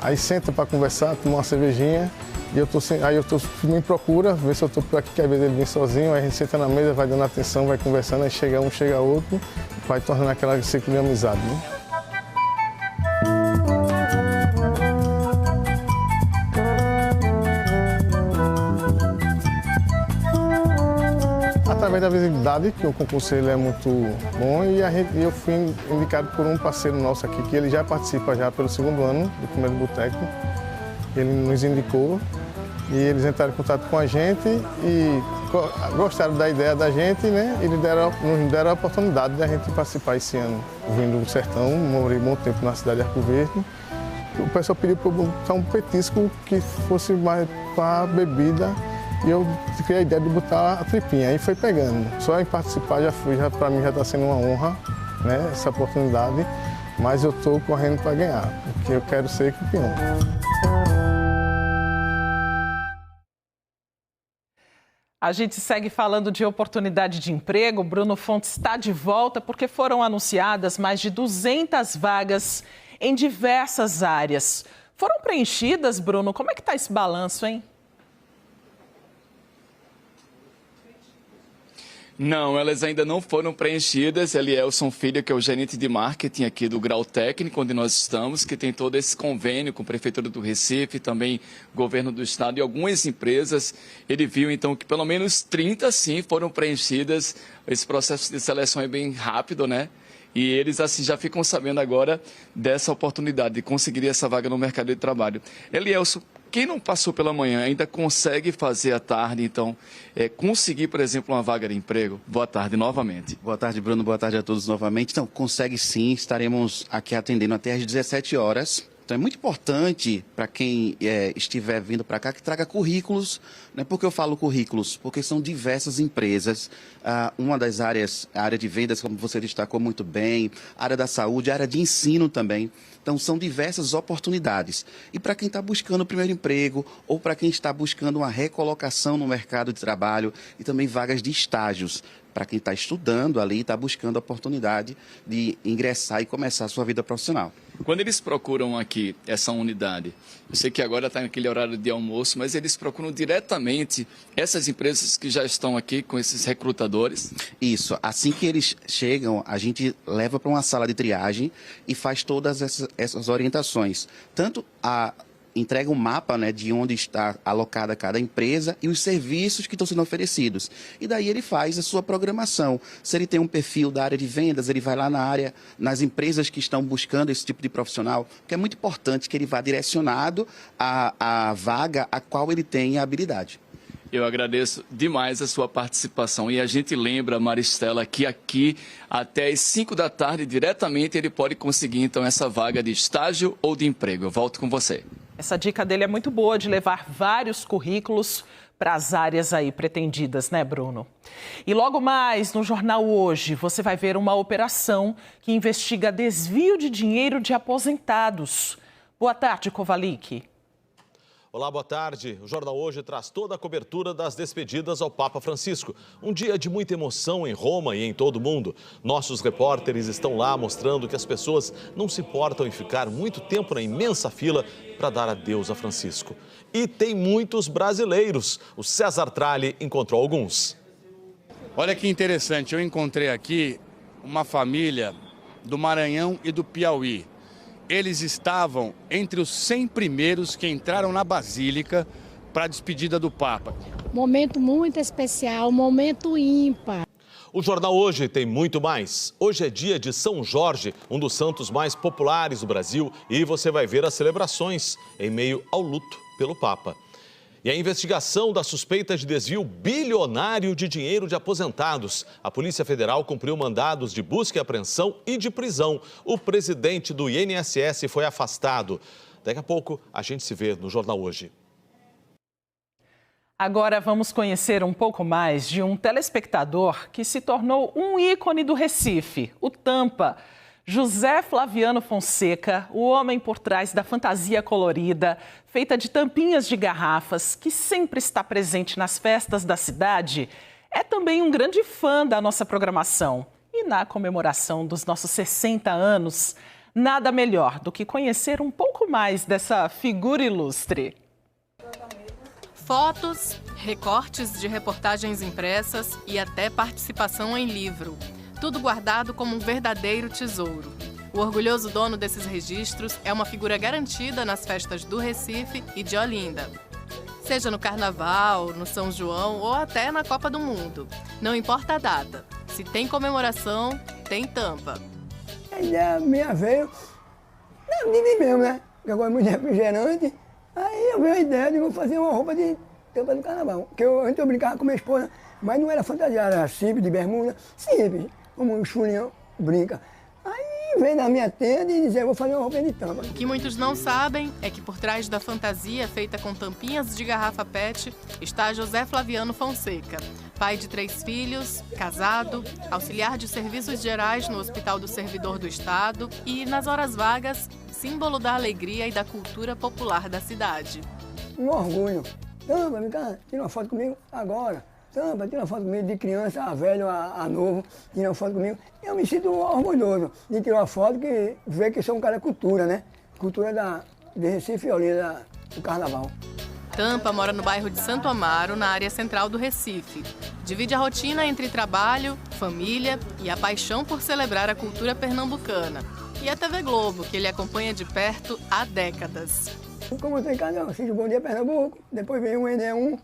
Aí senta para conversar, toma uma cervejinha, e me procura, vê se eu estou por aqui, que às vezes ele vem sozinho, aí a gente senta na mesa, vai dando atenção, vai conversando, aí chega um, chega outro, vai tornando aquela ciclo de amizade, né? Através da visibilidade, que o concurso ele é muito bom, e eu fui indicado por um parceiro nosso aqui, que ele já participa já pelo 2º ano do Primeiro Boteco. Ele nos indicou e eles entraram em contato com a gente e gostaram da ideia da gente, né? E nos deram a oportunidade de a gente participar esse ano. Vindo do sertão, morei muito tempo na cidade de Arco Verde. O pessoal pediu para eu botar um petisco que fosse mais para bebida. E eu criei a ideia de botar a tripinha, aí foi pegando. Só em participar para mim já está sendo uma honra, né, essa oportunidade, mas eu estou correndo para ganhar, porque eu quero ser campeão. A gente segue falando de oportunidade de emprego. Bruno Fontes está de volta porque foram anunciadas mais de 200 vagas em diversas áreas. Foram preenchidas, Bruno? Como é que está esse balanço, hein? Não, elas ainda não foram preenchidas. Elielson Filho, que é o gerente de marketing aqui do Grau Técnico, onde nós estamos, que tem todo esse convênio com a Prefeitura do Recife, também Governo do Estado e algumas empresas. Ele viu, então, que pelo menos 30, sim, foram preenchidas. Esse processo de seleção é bem rápido, né? E eles, assim, já ficam sabendo agora dessa oportunidade de conseguir essa vaga no mercado de trabalho. Elielson, quem não passou pela manhã ainda consegue fazer à tarde, então, conseguir, por exemplo, uma vaga de emprego? Boa tarde novamente. Boa tarde, Bruno. Boa tarde a todos novamente. Então, consegue sim. Estaremos aqui atendendo até às 17 horas. Então, é muito importante para quem estiver vindo para cá que traga currículos. Né? Por que eu falo currículos? Porque são diversas empresas. Uma das áreas, a área de vendas, como você destacou muito bem, a área da saúde, a área de ensino também. Então, são diversas oportunidades. E para quem está buscando o primeiro emprego ou para quem está buscando uma recolocação no mercado de trabalho e também vagas de estágios. Para quem está estudando ali e está buscando a oportunidade de ingressar e começar a sua vida profissional. Quando eles procuram aqui essa unidade, eu sei que agora está naquele horário de almoço, mas eles procuram diretamente essas empresas que já estão aqui com esses recrutadores? Isso. Assim que eles chegam, a gente leva para uma sala de triagem e faz todas essas orientações. Tanto entrega um mapa, né, de onde está alocada cada empresa e os serviços que estão sendo oferecidos. E daí ele faz a sua programação. Se ele tem um perfil da área de vendas, ele vai lá nas empresas que estão buscando esse tipo de profissional, porque é muito importante que ele vá direcionado à vaga a qual ele tem a habilidade. Eu agradeço demais a sua participação e a gente lembra, Maristela, que aqui até às 5 da tarde, diretamente, ele pode conseguir então essa vaga de estágio ou de emprego. Eu volto com você. Essa dica dele é muito boa, de levar vários currículos para as áreas aí pretendidas, né, Bruno? E logo mais, no Jornal Hoje, você vai ver uma operação que investiga desvio de dinheiro de aposentados. Boa tarde, Kovalik. Olá, boa tarde. O Jornal Hoje traz toda a cobertura das despedidas ao Papa Francisco. Um dia de muita emoção em Roma e em todo o mundo. Nossos repórteres estão lá mostrando que as pessoas não se importam em ficar muito tempo na imensa fila para dar adeus a Francisco. E tem muitos brasileiros. O César Tralli encontrou alguns. Olha que interessante, eu encontrei aqui uma família do Maranhão e do Piauí. Eles estavam entre os 100 primeiros que entraram na Basílica para a despedida do Papa. Momento muito especial, momento ímpar. O Jornal Hoje tem muito mais. Hoje é dia de São Jorge, um dos santos mais populares do Brasil, e você vai ver as celebrações em meio ao luto pelo Papa. E a investigação da suspeita de desvio bilionário de dinheiro de aposentados. A Polícia Federal cumpriu mandados de busca e apreensão e de prisão. O presidente do INSS foi afastado. Daqui a pouco a gente se vê no Jornal Hoje. Agora vamos conhecer um pouco mais de um telespectador que se tornou um ícone do Recife, o Tampa. José Flaviano Fonseca, o homem por trás da fantasia colorida, feita de tampinhas de garrafas, que sempre está presente nas festas da cidade, é também um grande fã da nossa programação. E na comemoração dos nossos 60 anos, nada melhor do que conhecer um pouco mais dessa figura ilustre. Fotos, recortes de reportagens impressas e até participação em livro. Tudo guardado como um verdadeiro tesouro. O orgulhoso dono desses registros é uma figura garantida nas festas do Recife e de Olinda. Seja no Carnaval, no São João ou até na Copa do Mundo. Não importa a data. Se tem comemoração, tem tampa. A ideia minha veio de mim mesmo, né? Porque eu gosto muito de refrigerante. Aí eu veio a ideia de eu fazer uma roupa de tampa do carnaval. Porque antes eu brincava com minha esposa, mas não era fantasiada, era simples, de bermuda, simples, como um chulinhão brinca. Aí veio na minha tenda e dizia, vou fazer uma roupa de tampa. O que muitos não sabem é que por trás da fantasia feita com tampinhas de garrafa PET está José Flaviano Fonseca, pai de 3 filhos, casado, auxiliar de serviços gerais no Hospital do Servidor do Estado e, nas horas vagas, símbolo da alegria e da cultura popular da cidade. Um orgulho. Tampa, vem cá, tira uma foto comigo agora. Tampa, tira uma foto comigo de criança a velho, a novo, tira uma foto comigo. Eu me sinto orgulhoso de tirar uma foto que vê que sou um cara de cultura, né? Cultura de Recife e Olinda, do Carnaval. Tampa mora no bairro de Santo Amaro, na área central do Recife. Divide a rotina entre trabalho, família e a paixão por celebrar a cultura pernambucana. E a TV Globo, que ele acompanha de perto há décadas. Como eu estou em casa, eu assisto Bom Dia Pernambuco, depois vem o NE1,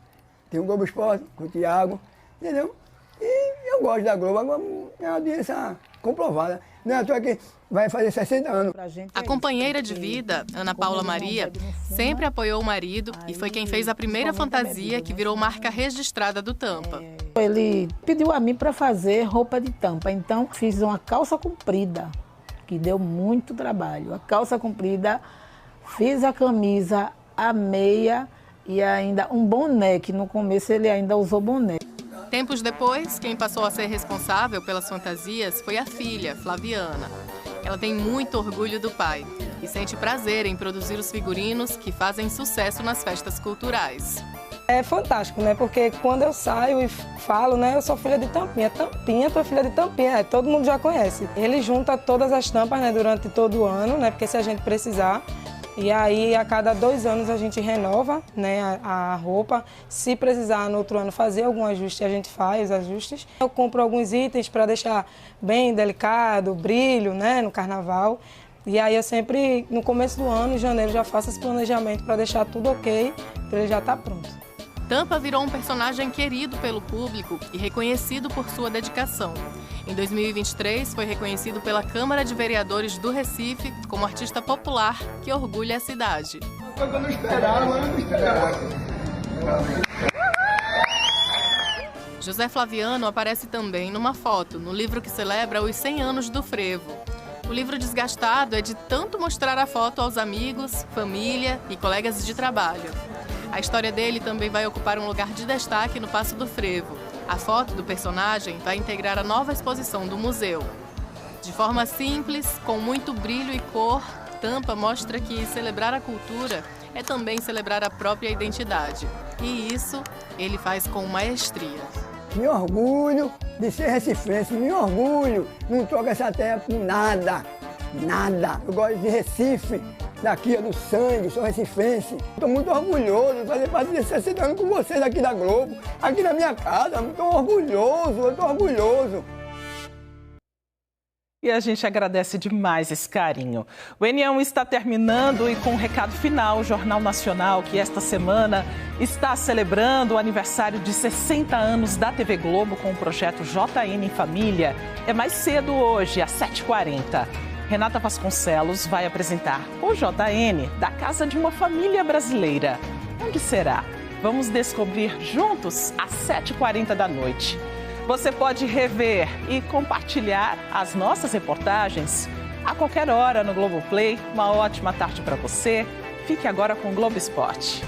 tem o Globo Esporte, com o Thiago, entendeu? E eu gosto da Globo, agora é uma audiência comprovada. Não é à toa que vai fazer 60 anos. A companheira de vida, Ana Paula Maria, sempre apoiou o marido e foi quem fez a primeira fantasia que virou marca registrada do Tampa. Ele pediu a mim para fazer roupa de tampa, então fiz uma calça comprida, que deu muito trabalho. A calça comprida, fiz a camisa, a meia e ainda um boné, que no começo ele ainda usou boné. Tempos depois, quem passou a ser responsável pelas fantasias foi a filha, Flaviana. Ela tem muito orgulho do pai e sente prazer em produzir os figurinos que fazem sucesso nas festas culturais. É fantástico, né? Porque quando eu saio e falo, né? Eu sou filha de Tampinha. Tampinha, tua filha de Tampinha. Todo mundo já conhece. Ele junta todas as tampas, né? Durante todo o ano, né? Porque se a gente precisar. E aí, a cada 2 anos, a gente renova, né, a roupa. Se precisar, no outro ano, fazer algum ajuste, a gente faz ajustes. Eu compro alguns itens para deixar bem delicado, brilho, né, no carnaval. E aí, eu sempre, no começo do ano, em janeiro, já faço esse planejamento para deixar tudo ok, para ele já estar pronto. Tampa virou um personagem querido pelo público e reconhecido por sua dedicação. Em 2023, foi reconhecido pela Câmara de Vereadores do Recife como artista popular que orgulha a cidade. Eu não esperava. José Flaviano aparece também numa foto no livro que celebra os 100 anos do frevo. O livro desgastado é de tanto mostrar a foto aos amigos, família e colegas de trabalho. A história dele também vai ocupar um lugar de destaque no Paço do Frevo. A foto do personagem vai integrar a nova exposição do museu. De forma simples, com muito brilho e cor, Tampa mostra que celebrar a cultura é também celebrar a própria identidade. E isso ele faz com maestria. Me orgulho de ser recifense, me orgulho. Não troco essa terra por nada, nada. Eu gosto de Recife, daqui é do sangue, sou recifense. Estou muito orgulhoso de fazer parte desse 60 anos com vocês aqui da Globo, aqui na minha casa. Estou orgulhoso, eu estou orgulhoso. E a gente agradece demais esse carinho. O NE1 está terminando e com um recado final, o Jornal Nacional, que esta semana está celebrando o aniversário de 60 anos da TV Globo com o projeto JN em Família. É mais cedo hoje, às 7h40. Renata Vasconcelos vai apresentar o JN da casa de uma família brasileira. Onde será? Vamos descobrir juntos às 7h40 da noite. Você pode rever e compartilhar as nossas reportagens a qualquer hora no Globoplay. Uma ótima tarde para você. Fique agora com o Globo Esporte.